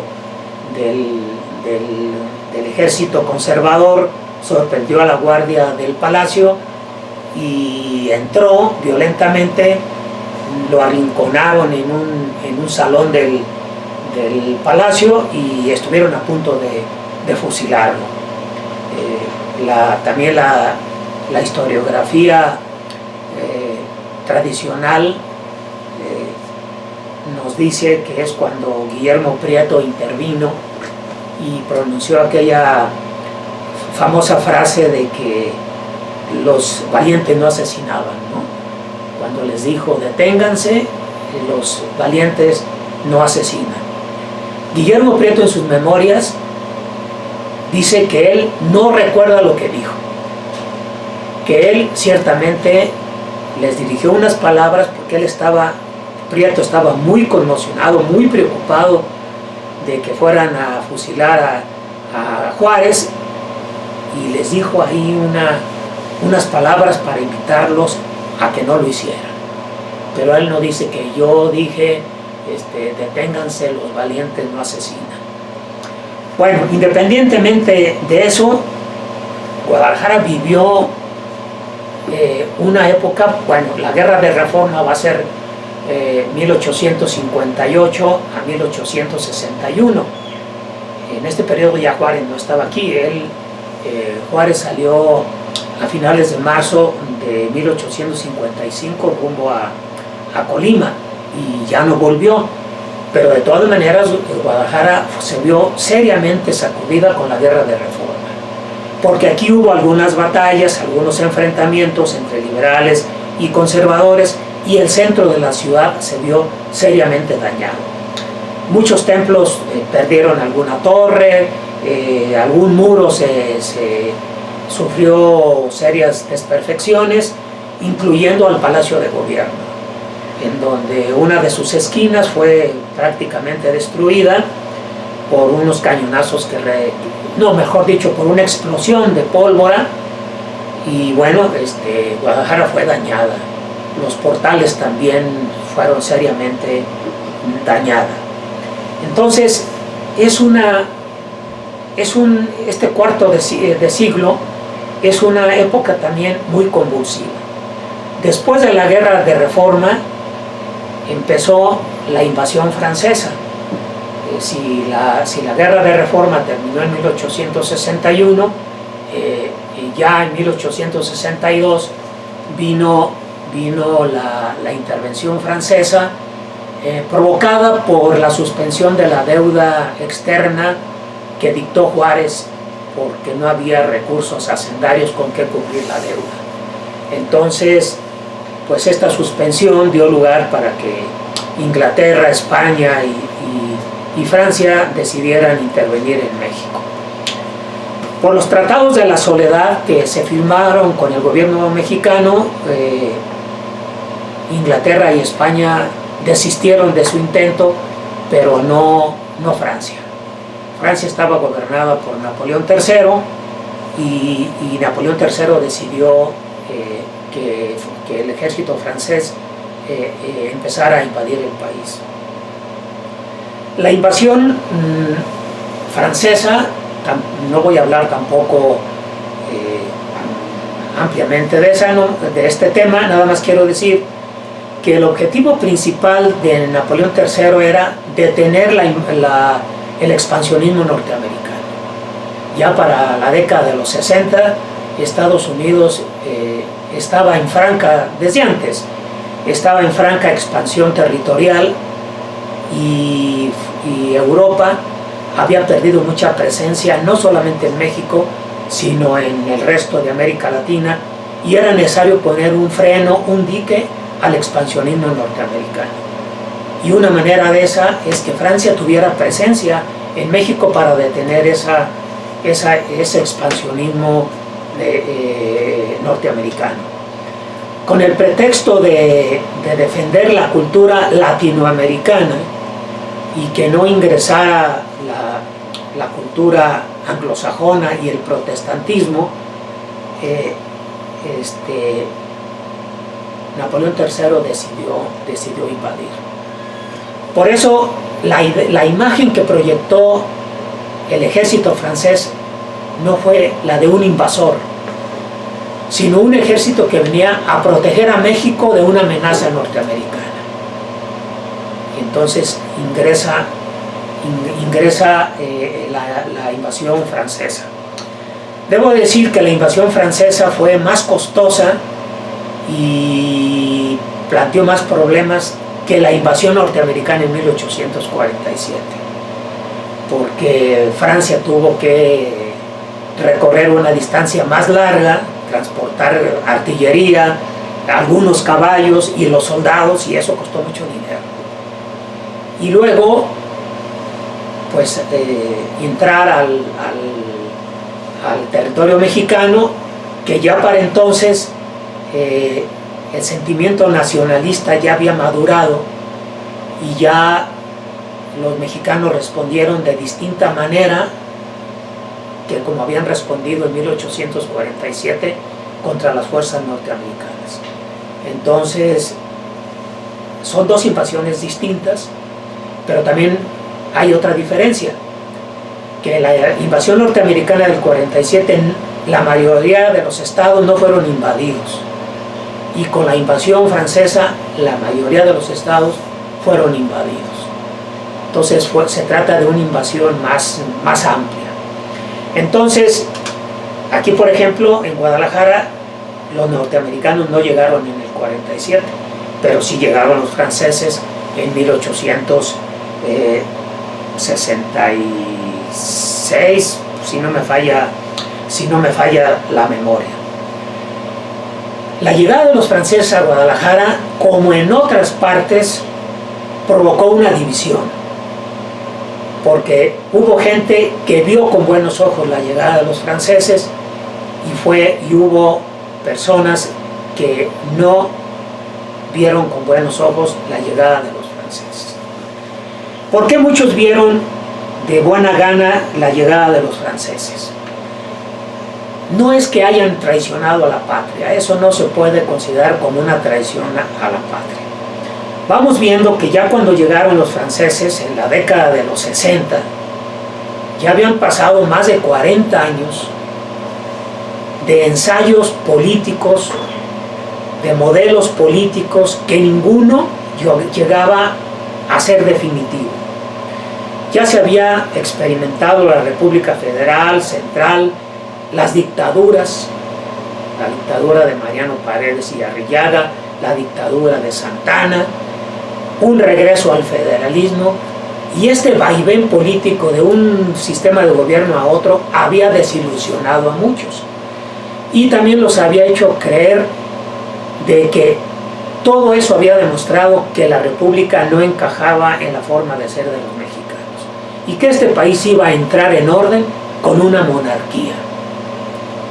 del ejército conservador sorprendió a la guardia del palacio y entró violentamente, lo arrinconaron en un salón del palacio y estuvieron a punto de fusilarlo. También la historiografía tradicional nos dice que es cuando Guillermo Prieto intervino y pronunció aquella famosa frase de que los valientes no asesinaban, ¿no? Cuando les dijo deténganse, los valientes no asesinan. Guillermo Prieto en sus memorias dice que él no recuerda lo que dijo, que él ciertamente les dirigió unas palabras porque Prieto estaba muy conmocionado, muy preocupado de que fueran a fusilar a Juárez, y les dijo ahí unas palabras para invitarlos a que no lo hicieran. Pero él no dice que yo dije, deténganse, los valientes no asesinan. Bueno, independientemente de eso, Guadalajara vivió una época, bueno, la Guerra de Reforma va a ser 1858 a 1861. En este periodo ya Juárez no estaba aquí. Juárez salió a finales de marzo de 1855 rumbo a Colima y ya no volvió. Pero de todas maneras Guadalajara se vio seriamente sacudida con la Guerra de Reforma, porque aquí hubo algunas batallas, algunos enfrentamientos entre liberales y conservadores, y el centro de la ciudad se vio seriamente dañado. Muchos templos perdieron alguna torre, algún muro sufrió serias desperfecciones, incluyendo al Palacio de Gobierno, en donde una de sus esquinas fue prácticamente destruida por unos cañonazos por una explosión de pólvora, y bueno, Guadalajara fue dañada. Los portales también fueron seriamente dañados. Entonces, este cuarto de siglo es una época también muy convulsiva. Después de la Guerra de Reforma empezó la invasión francesa. Si la Guerra de Reforma terminó en 1861, ya en 1862 vino la intervención francesa, provocada por la suspensión de la deuda externa que dictó Juárez, porque no había recursos hacendarios con que cubrir la deuda. Entonces, pues esta suspensión dio lugar para que Inglaterra, España y Francia decidieran intervenir en México. Por los tratados de la soledad que se firmaron con el gobierno mexicano, Inglaterra y España desistieron de su intento, pero no Francia. Francia estaba gobernada por Napoleón III y Napoleón III decidió que el ejército francés empezara a invadir el país. La invasión francesa, no voy a hablar tampoco ampliamente de este tema, nada más quiero decir que el objetivo principal de Napoleón III era detener el expansionismo norteamericano. Ya para la década de los 60, Estados Unidos estaba en franca, desde antes, estaba en franca expansión territorial, y Europa había perdido mucha presencia, no solamente en México, sino en el resto de América Latina, y era necesario poner un freno, un dique al expansionismo norteamericano. Y una manera de esa es que Francia tuviera presencia en México para detener ese expansionismo norteamericano. Con el pretexto de defender la cultura latinoamericana y que no ingresara la cultura anglosajona y el protestantismo, Napoleón III decidió invadir. Por eso la imagen que proyectó el ejército francés no fue la de un invasor, sino un ejército que venía a proteger a México de una amenaza norteamericana. Entonces ingresa la invasión francesa. Debo decir que la invasión francesa fue más costosa y planteó más problemas que la invasión norteamericana en 1847, porque Francia tuvo que recorrer una distancia más larga, transportar artillería, algunos caballos y los soldados, y eso costó mucho dinero. Y luego, pues, entrar al territorio mexicano, que ya para entonces el sentimiento nacionalista ya había madurado y ya los mexicanos respondieron de distinta manera que como habían respondido en 1847 contra las fuerzas norteamericanas. Entonces, son dos invasiones distintas, pero también hay otra diferencia, que la invasión norteamericana del 47, la mayoría de los estados no fueron invadidos, y con la invasión francesa, la mayoría de los estados fueron invadidos. Entonces se trata de una invasión más amplia. Entonces, aquí por ejemplo, en Guadalajara, los norteamericanos no llegaron en el 47, pero sí llegaron los franceses en 1866, si no me falla la memoria. La llegada de los franceses a Guadalajara, como en otras partes, provocó una división, porque hubo gente que vio con buenos ojos la llegada de los franceses y hubo personas que no vieron con buenos ojos la llegada de los franceses. ¿Por qué muchos vieron de buena gana la llegada de los franceses? No es que hayan traicionado a la patria, eso no se puede considerar como una traición a la patria. Vamos viendo que ya cuando llegaron los franceses en la década de los 60, ya habían pasado más de 40 años de ensayos políticos, de modelos políticos que ninguno llegaba a ser definitivo. Ya se había experimentado la República Federal, Central, las dictaduras, la dictadura de Mariano Paredes y Arrillaga, la dictadura de Santana, un regreso al federalismo, y este vaivén político de un sistema de gobierno a otro había desilusionado a muchos y también los había hecho creer de que todo eso había demostrado que la república no encajaba en la forma de ser de los mexicanos y que este país iba a entrar en orden con una monarquía.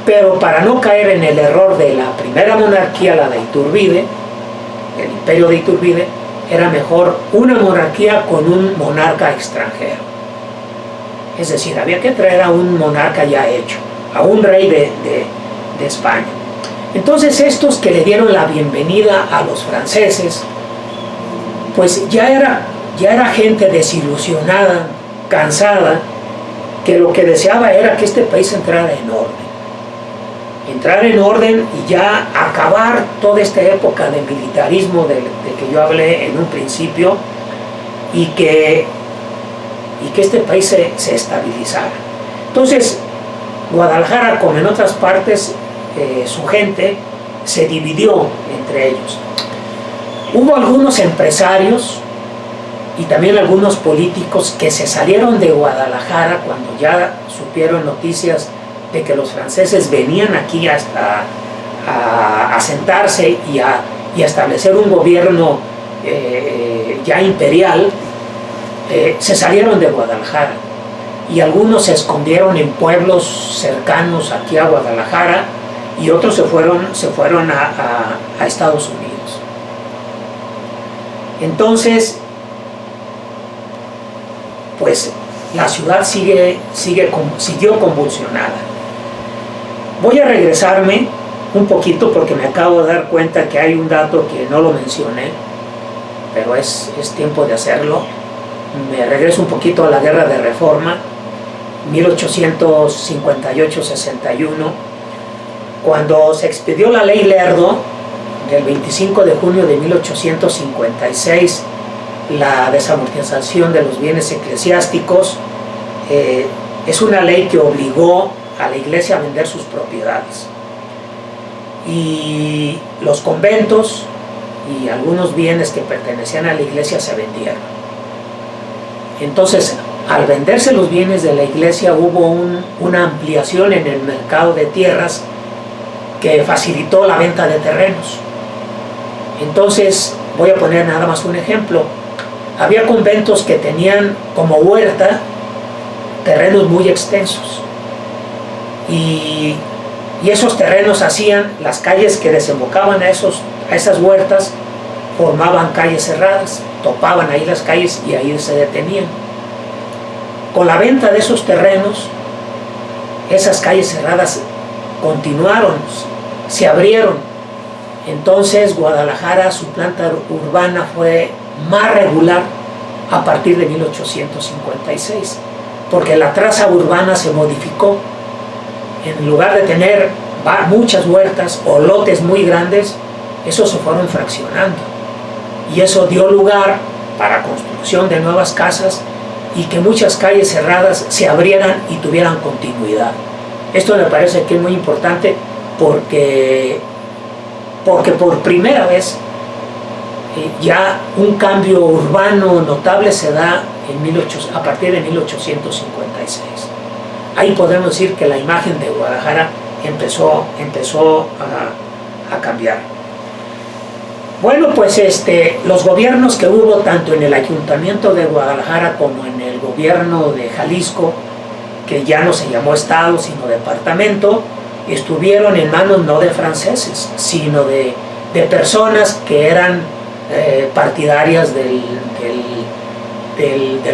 Pero para no caer en el error de la primera monarquía, la de Iturbide, el imperio de Iturbide, era mejor una monarquía con un monarca extranjero. Es decir, había que traer a un monarca ya hecho, a un rey de España. Entonces estos que le dieron la bienvenida a los franceses, pues ya era gente desilusionada, cansada, que lo que deseaba era que este país entrara en orden. Entrar en orden y ya acabar toda esta época de militarismo de que yo hablé en un principio y que este país se estabilizara. Entonces, Guadalajara, como en otras partes, su gente se dividió entre ellos. Hubo algunos empresarios y también algunos políticos que se salieron de Guadalajara cuando ya supieron noticias de que los franceses venían aquí hasta a sentarse y a establecer un gobierno ya imperial. Se salieron de Guadalajara y algunos se escondieron en pueblos cercanos aquí a Guadalajara y otros se fueron a Estados Unidos. Entonces, pues la ciudad siguió convulsionada. Voy a regresarme un poquito porque me acabo de dar cuenta que hay un dato que no lo mencioné, pero es tiempo de hacerlo. me regreso un poquito a la Guerra de Reforma, 1858-61, cuando se expidió la Ley Lerdo, del 25 de junio de 1856, la desamortización de los bienes eclesiásticos, es una ley que obligó a la iglesia a vender sus propiedades. Y los conventos y algunos bienes que pertenecían a la iglesia se vendieron. Entonces, al venderse los bienes de la iglesia, hubo una ampliación en el mercado de tierras que facilitó la venta de terrenos. Entonces, voy a poner nada más un ejemplo. Había conventos que tenían como huerta terrenos muy extensos. Y esos terrenos hacían las calles que desembocaban a esas huertas, formaban calles cerradas, topaban ahí las calles y ahí se detenían. Con la venta de esos terrenos, esas calles cerradas continuaron, se abrieron. Entonces Guadalajara, su planta urbana fue más regular a partir de 1856, porque la traza urbana se modificó. En lugar de tener muchas huertas o lotes muy grandes, esos se fueron fraccionando. Y eso dio lugar para construcción de nuevas casas y que muchas calles cerradas se abrieran y tuvieran continuidad. Esto me parece que es muy importante porque por primera vez ya un cambio urbano notable se da a partir de 1856. Ahí podemos decir que la imagen de Guadalajara empezó a cambiar. Bueno, pues los gobiernos que hubo tanto en el Ayuntamiento de Guadalajara como en el gobierno de Jalisco, que ya no se llamó estado sino departamento, estuvieron en manos no de franceses, sino de personas que eran partidarias de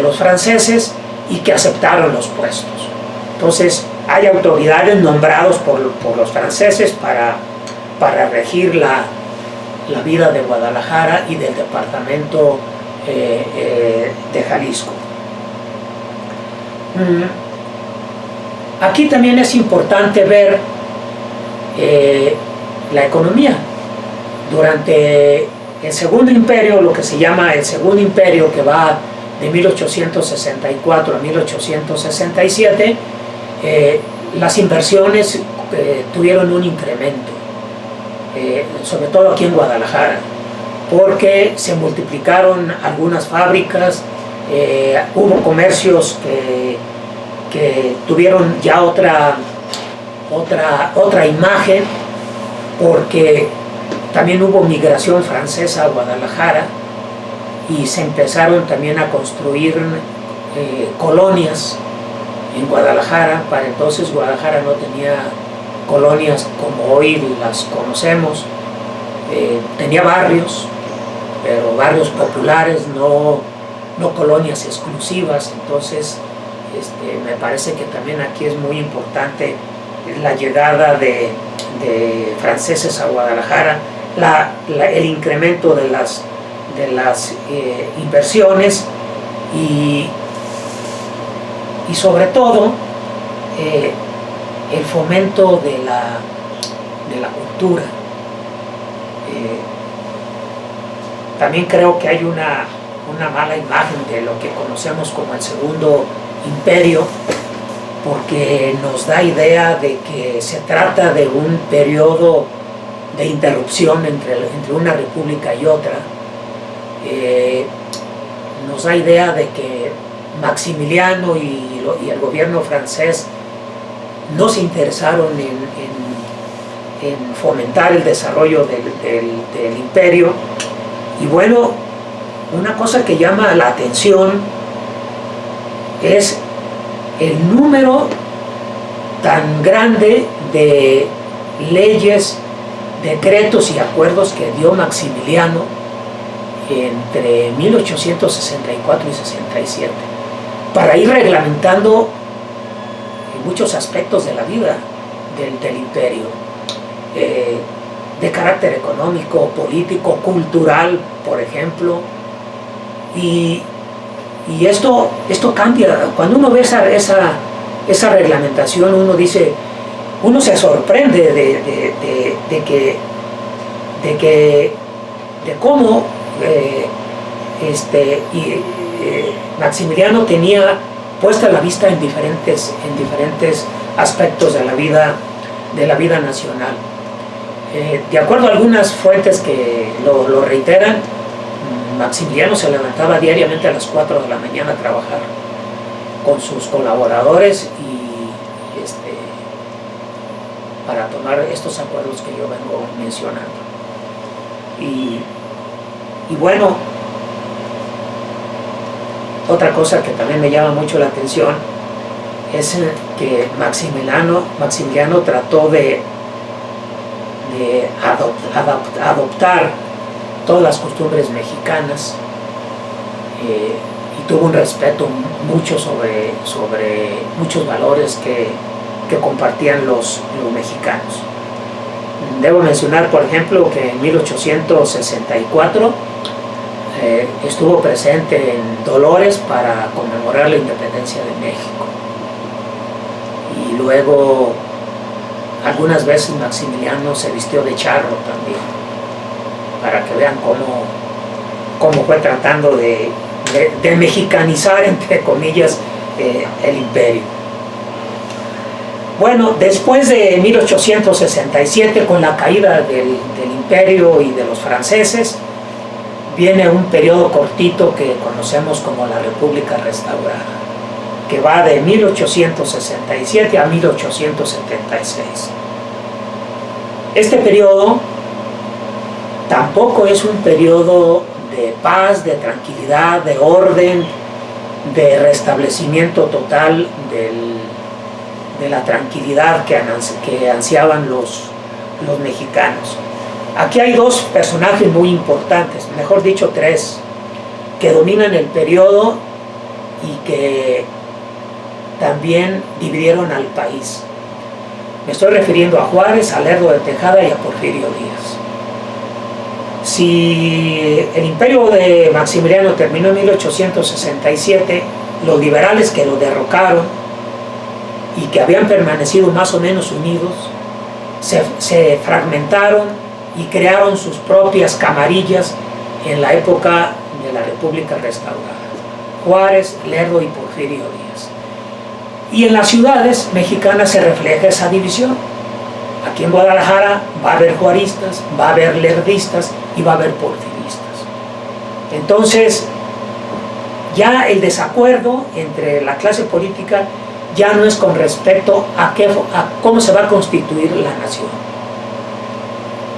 los franceses y que aceptaron los puestos. Entonces hay autoridades nombrados por los franceses para regir la vida de Guadalajara y del departamento de Jalisco. Aquí también es importante ver la economía. Durante el Segundo Imperio, lo que se llama el Segundo Imperio, que va de 1864 a 1867, las inversiones tuvieron un incremento, sobre todo aquí en Guadalajara, porque se multiplicaron algunas fábricas, hubo comercios que tuvieron ya otra imagen, porque también hubo migración francesa a Guadalajara y se empezaron también a construir colonias en Guadalajara. Para entonces Guadalajara no tenía colonias como hoy las conocemos, tenía barrios, pero barrios populares, no colonias exclusivas. Entonces me parece que también aquí es muy importante la llegada de franceses a Guadalajara, el incremento de las inversiones y sobre todo el fomento de la cultura. También creo que hay una mala imagen de lo que conocemos como el Segundo Imperio, porque nos da idea de que se trata de un periodo de interrupción entre una república y otra. Nos da idea de que Maximiliano y el gobierno francés no se interesaron en fomentar el desarrollo del imperio. Y bueno, una cosa que llama la atención es el número tan grande de leyes, decretos y acuerdos que dio Maximiliano entre 1864 y 67 para ir reglamentando muchos aspectos de la vida del imperio, de carácter económico, político, cultural, por ejemplo, y Y esto cambia. Cuando uno ve esa reglamentación, uno se sorprende de cómo Maximiliano tenía puesta la vista en diferentes aspectos de la vida nacional. De acuerdo a algunas fuentes que lo reiteran, Maximiliano se levantaba diariamente a las 4 de la mañana a trabajar con sus colaboradores y para tomar estos acuerdos que yo vengo mencionando. Y bueno, otra cosa que también me llama mucho la atención es que Maximiliano trató de adoptar todas las costumbres mexicanas y tuvo un respeto mucho sobre muchos valores que compartían los mexicanos. Debo mencionar, por ejemplo, que en 1864 estuvo presente en Dolores para conmemorar la independencia de México. Y luego, algunas veces Maximiliano se vistió de charro también, para que vean cómo fue tratando de mexicanizar, entre comillas, el imperio. Bueno, después de 1867, con la caída del imperio y de los franceses, viene un periodo cortito que conocemos como la República Restaurada, que va de 1867 a 1876. Este periodo tampoco es un periodo de paz, de tranquilidad, de orden, de restablecimiento total de la tranquilidad que ansiaban los mexicanos. Aquí hay dos personajes muy importantes, mejor dicho tres, que dominan el periodo y que también dividieron al país. Me estoy refiriendo a Juárez, a Lerdo de Tejada y a Porfirio Díaz. Si el imperio de Maximiliano terminó en 1867, los liberales que lo derrocaron y que habían permanecido más o menos unidos, se fragmentaron y crearon sus propias camarillas en la época de la República Restaurada. Juárez, Lerdo y Porfirio Díaz. Y en las ciudades mexicanas se refleja esa división. Aquí en Guadalajara va a haber juaristas, va a haber lerdistas y va a haber porfiristas. Entonces, ya el desacuerdo entre la clase política ya no es con respecto a cómo se va a constituir la nación.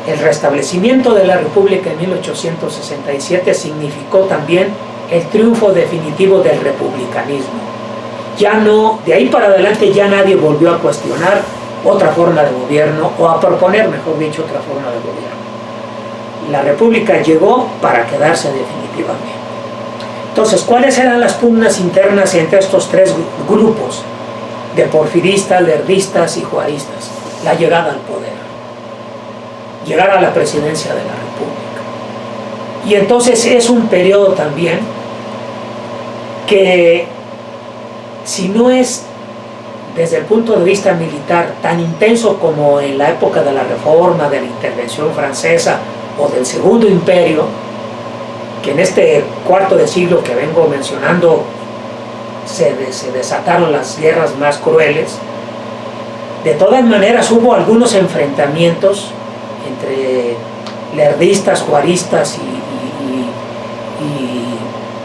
El restablecimiento de la República en 1867 significó también el triunfo definitivo del republicanismo. Ya no, de ahí para adelante ya nadie volvió a cuestionar otra forma de gobierno, o a proponer, mejor dicho, otra forma de gobierno. La República llegó para quedarse definitivamente. Entonces, ¿cuáles eran las pugnas internas entre estos tres grupos de porfiristas, lerdistas y juaristas? La llegada al poder, llegar a la presidencia de la República. Y entonces es un periodo también que, si no es desde el punto de vista militar tan intenso como en la época de la Reforma, de la intervención francesa o del Segundo Imperio, que en este cuarto de siglo que vengo mencionando se desataron las guerras más crueles, de todas maneras hubo algunos enfrentamientos entre lerdistas, juaristas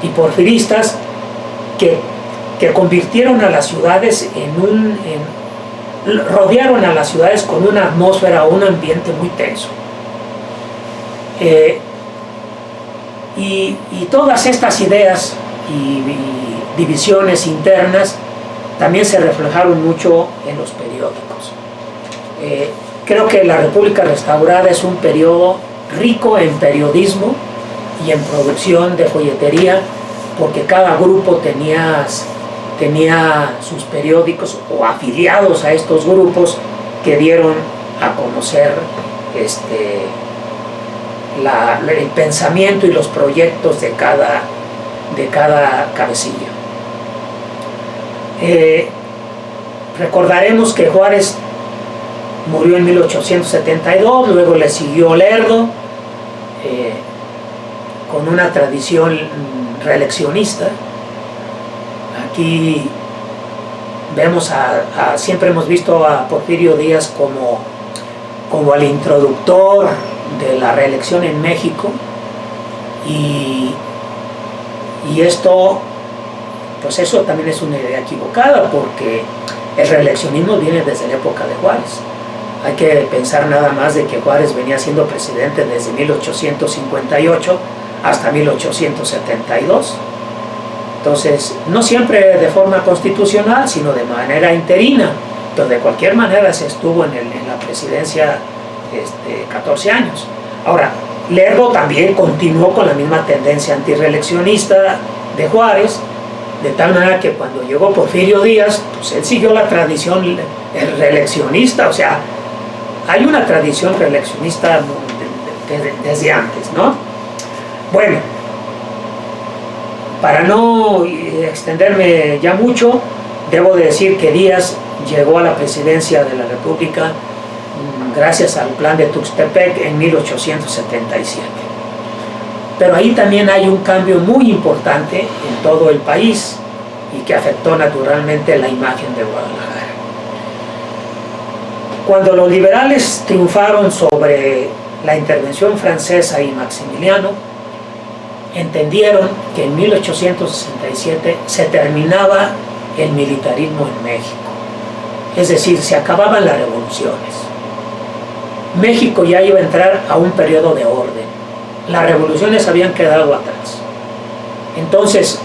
y porfiristas que convirtieron a las ciudades rodearon a las ciudades con una atmósfera, un ambiente muy tenso. Y todas estas ideas y divisiones internas también se reflejaron mucho en los periódicos. Creo que la República Restaurada es un periodo rico en periodismo y en producción de folletería, porque cada grupo tenía sus periódicos o afiliados a estos grupos que dieron a conocer el pensamiento y los proyectos de cada de cada cabecilla. Recordaremos que Juárez murió en 1872, luego le siguió Lerdo, con una tradición reeleccionista. Aquí vemos siempre hemos visto a Porfirio Díaz como el introductor de la reelección en México, y esto, pues eso también es una idea equivocada, porque el reeleccionismo viene desde la época de Juárez. Hay que pensar nada más de que Juárez venía siendo presidente desde 1858 hasta 1872. Entonces, no siempre de forma constitucional, sino de manera interina, pero de cualquier manera se estuvo en la presidencia 14 años. Ahora, Lerdo también continuó con la misma tendencia antirreeleccionista de Juárez, de tal manera que cuando llegó Porfirio Díaz, pues él siguió la tradición reeleccionista. O sea, hay una tradición reeleccionista desde antes, ¿no? Bueno, para no extenderme ya mucho, debo de decir que Díaz llegó a la presidencia de la República gracias al plan de Tuxtepec en 1877. Pero ahí también hay un cambio muy importante en todo el país y que afectó naturalmente la imagen de Guadalajara. Cuando los liberales triunfaron sobre la intervención francesa y Maximiliano, entendieron que en 1867 se terminaba el militarismo en México. Es decir, se acababan las revoluciones. México ya iba a entrar a un periodo de orden. Las revoluciones habían quedado atrás. Entonces,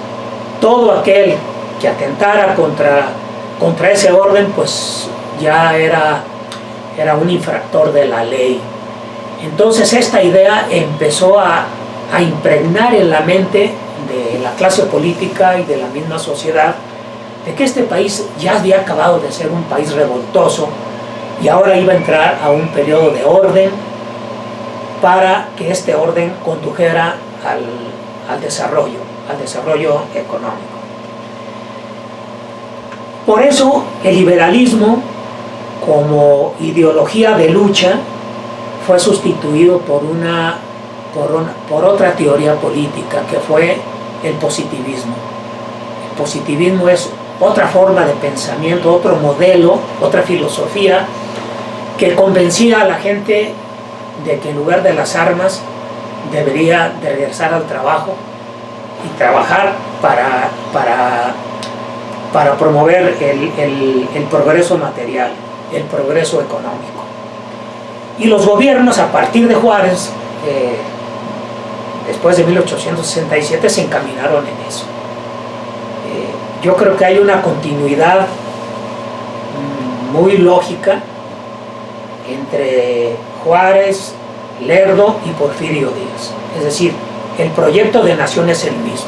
todo aquel que atentara contra ese orden, pues ya era un infractor de la ley. Entonces, esta idea empezó a impregnar en la mente de la clase política y de la misma sociedad de que este país ya había acabado de ser un país revoltoso y ahora iba a entrar a un periodo de orden, para que este orden condujera al desarrollo económico. Por eso el liberalismo como ideología de lucha fue sustituido por otra teoría política, que fue el positivismo. El positivismo es otra forma de pensamiento, otro modelo, otra filosofía que convencía a la gente de que en lugar de las armas debería de regresar al trabajo y trabajar para promover el progreso material, el progreso económico. Y los gobiernos, a partir de Juárez, después de 1867, se encaminaron en eso. Yo creo que hay una continuidad muy lógica entre Juárez, Lerdo y Porfirio Díaz. Es decir, el proyecto de nación es el mismo.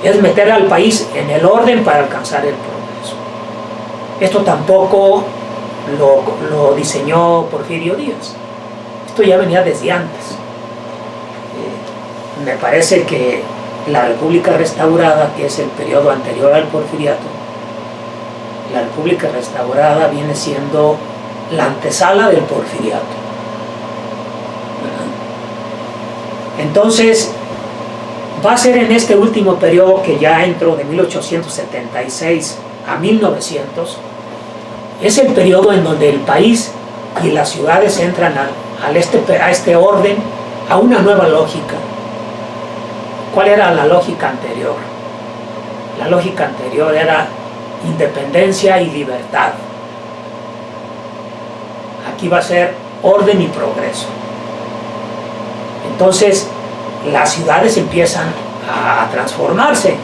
Es meter al país en el orden para alcanzar el progreso. Esto tampoco lo diseñó Porfirio Díaz. Esto ya venía desde antes. Me parece que la República Restaurada, que es el periodo anterior al Porfiriato, la República Restaurada viene siendo la antesala del Porfiriato. Entonces, va a ser en este último periodo, que ya entró de 1876 a 1900, es el periodo en donde el país y las ciudades entran a este orden, a una nueva lógica. ¿Cuál era la lógica anterior? La lógica anterior era independencia y libertad. Aquí va a ser orden y progreso. Entonces, las ciudades empiezan a transformarse.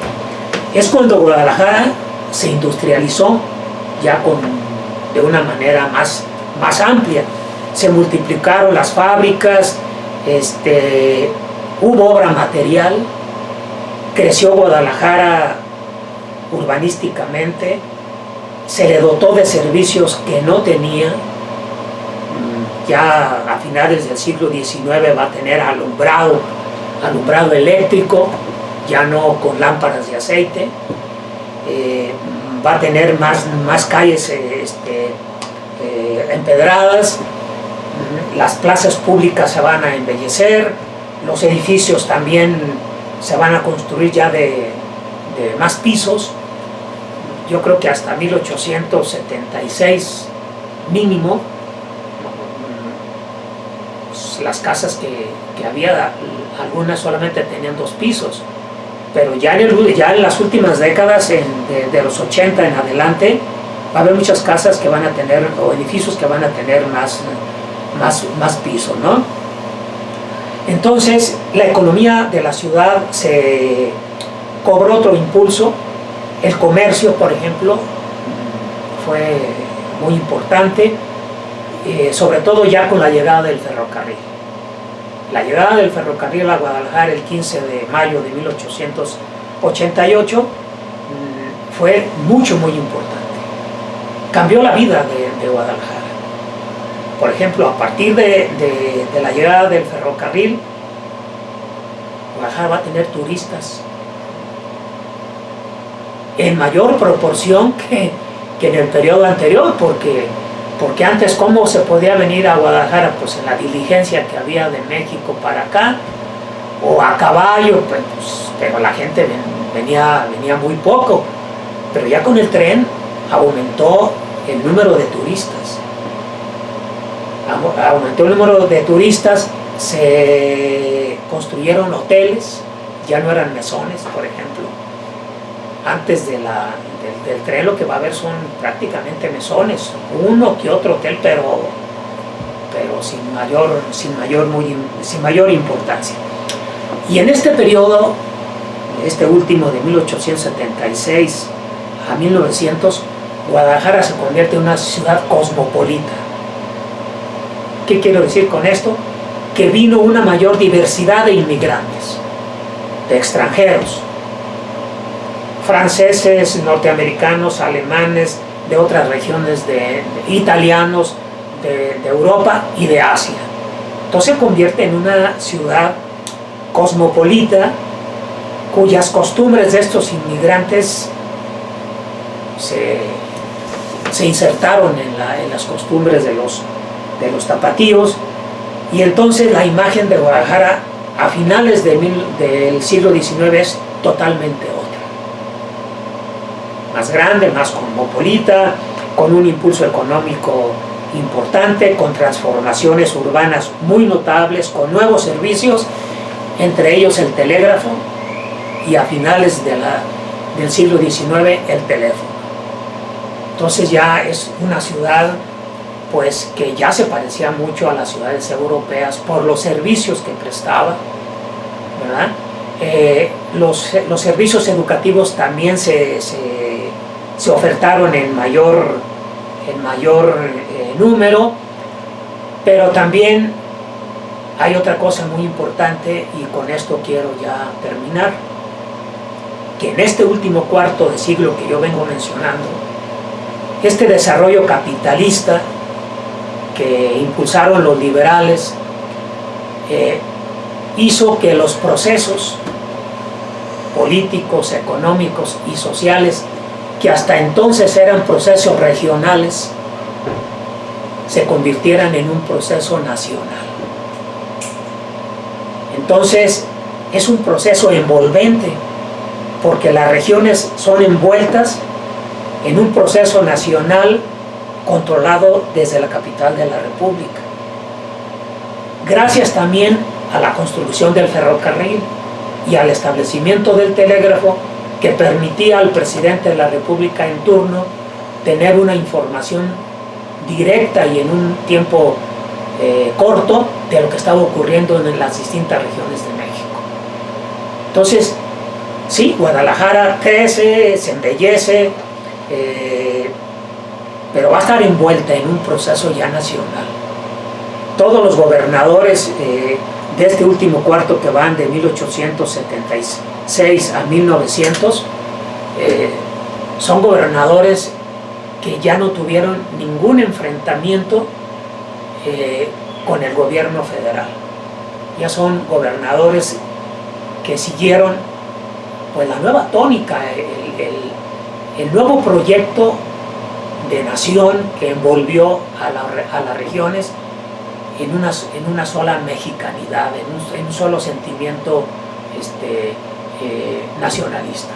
Es cuando Guadalajara se industrializó ya de una manera más amplia. Se multiplicaron las fábricas, hubo obra material, creció Guadalajara urbanísticamente, se le dotó de servicios que no tenía. Ya a finales del siglo XIX va a tener alumbrado eléctrico, ya no con lámparas de aceite. Va a tener más calles empedradas, las plazas públicas se van a embellecer, los edificios también se van a construir ya de más pisos. Yo creo que hasta 1876 mínimo, las casas que había, algunas solamente tenían 2 pisos, pero ya en las últimas décadas, de los 80 en adelante, va a haber muchas casas que van a tener, o edificios que van a tener más pisos, ¿no? Entonces, la economía de la ciudad se cobró otro impulso. El comercio, por ejemplo, fue muy importante, sobre todo ya con la llegada del ferrocarril. La llegada del ferrocarril a Guadalajara el 15 de mayo de 1888 fue muy importante. Cambió la vida de Guadalajara. Por ejemplo, a partir de la llegada del ferrocarril, Guadalajara va a tener turistas en mayor proporción que en el periodo anterior, porque antes, ¿cómo se podía venir a Guadalajara? Pues en la diligencia que había de México para acá, o a caballo, pero la gente venía muy poco. Pero ya con el tren aumentó el número de turistas. Aumentó el número de turistas, se construyeron hoteles, ya no eran mesones, por ejemplo. Antes del tren lo que va a haber son prácticamente mesones, uno que otro hotel, pero sin mayor importancia. Y en este periodo, este último de 1876 a 1900, Guadalajara se convierte en una ciudad cosmopolita. ¿Qué quiero decir con esto? Que vino una mayor diversidad de inmigrantes, de extranjeros, franceses, norteamericanos, alemanes, de otras regiones, de italianos, de Europa y de Asia. Entonces se convierte en una ciudad cosmopolita, cuyas costumbres de estos inmigrantes se insertaron en las costumbres de los tapatíos, y entonces la imagen de Guadalajara a finales del siglo XIX es totalmente otra. Más grande, más cosmopolita, con un impulso económico importante, con transformaciones urbanas muy notables, con nuevos servicios, entre ellos el telégrafo, y a finales del siglo XIX el teléfono. Entonces ya es una ciudad pues que ya se parecía mucho a las ciudades europeas por los servicios que prestaba, ¿verdad? Los servicios educativos también se ofertaron en mayor número, pero también hay otra cosa muy importante, y con esto quiero ya terminar, que en este último cuarto de siglo que yo vengo mencionando, este desarrollo capitalista que impulsaron los liberales hizo que los procesos políticos, económicos y sociales, que hasta entonces eran procesos regionales, se convirtieran en un proceso nacional. Entonces es un proceso envolvente, porque las regiones son envueltas en un proceso nacional controlado desde la capital de la República. Gracias también a la construcción del ferrocarril y al establecimiento del telégrafo, que permitía al presidente de la República en turno tener una información directa y en un tiempo corto de lo que estaba ocurriendo en las distintas regiones de México. Entonces, sí, Guadalajara crece, se embellece, pero va a estar envuelta en un proceso ya nacional. Todos los gobernadores de este último cuarto, que van de 1876 a 1900, son gobernadores que ya no tuvieron ningún enfrentamiento con el gobierno federal. Ya son gobernadores que siguieron pues la nueva tónica, el nuevo proyecto de nación que envolvió a las regiones en una sola mexicanidad, en un solo sentimiento nacionalista.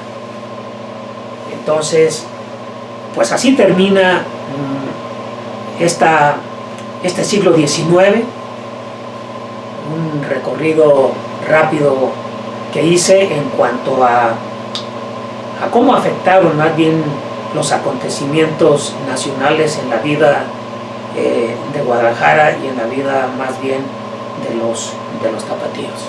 Entonces, pues así termina este siglo XIX, un recorrido rápido que hice en cuanto a cómo afectaron más bien los acontecimientos nacionales en la vida de Guadalajara y en la vida más bien de los tapatíos.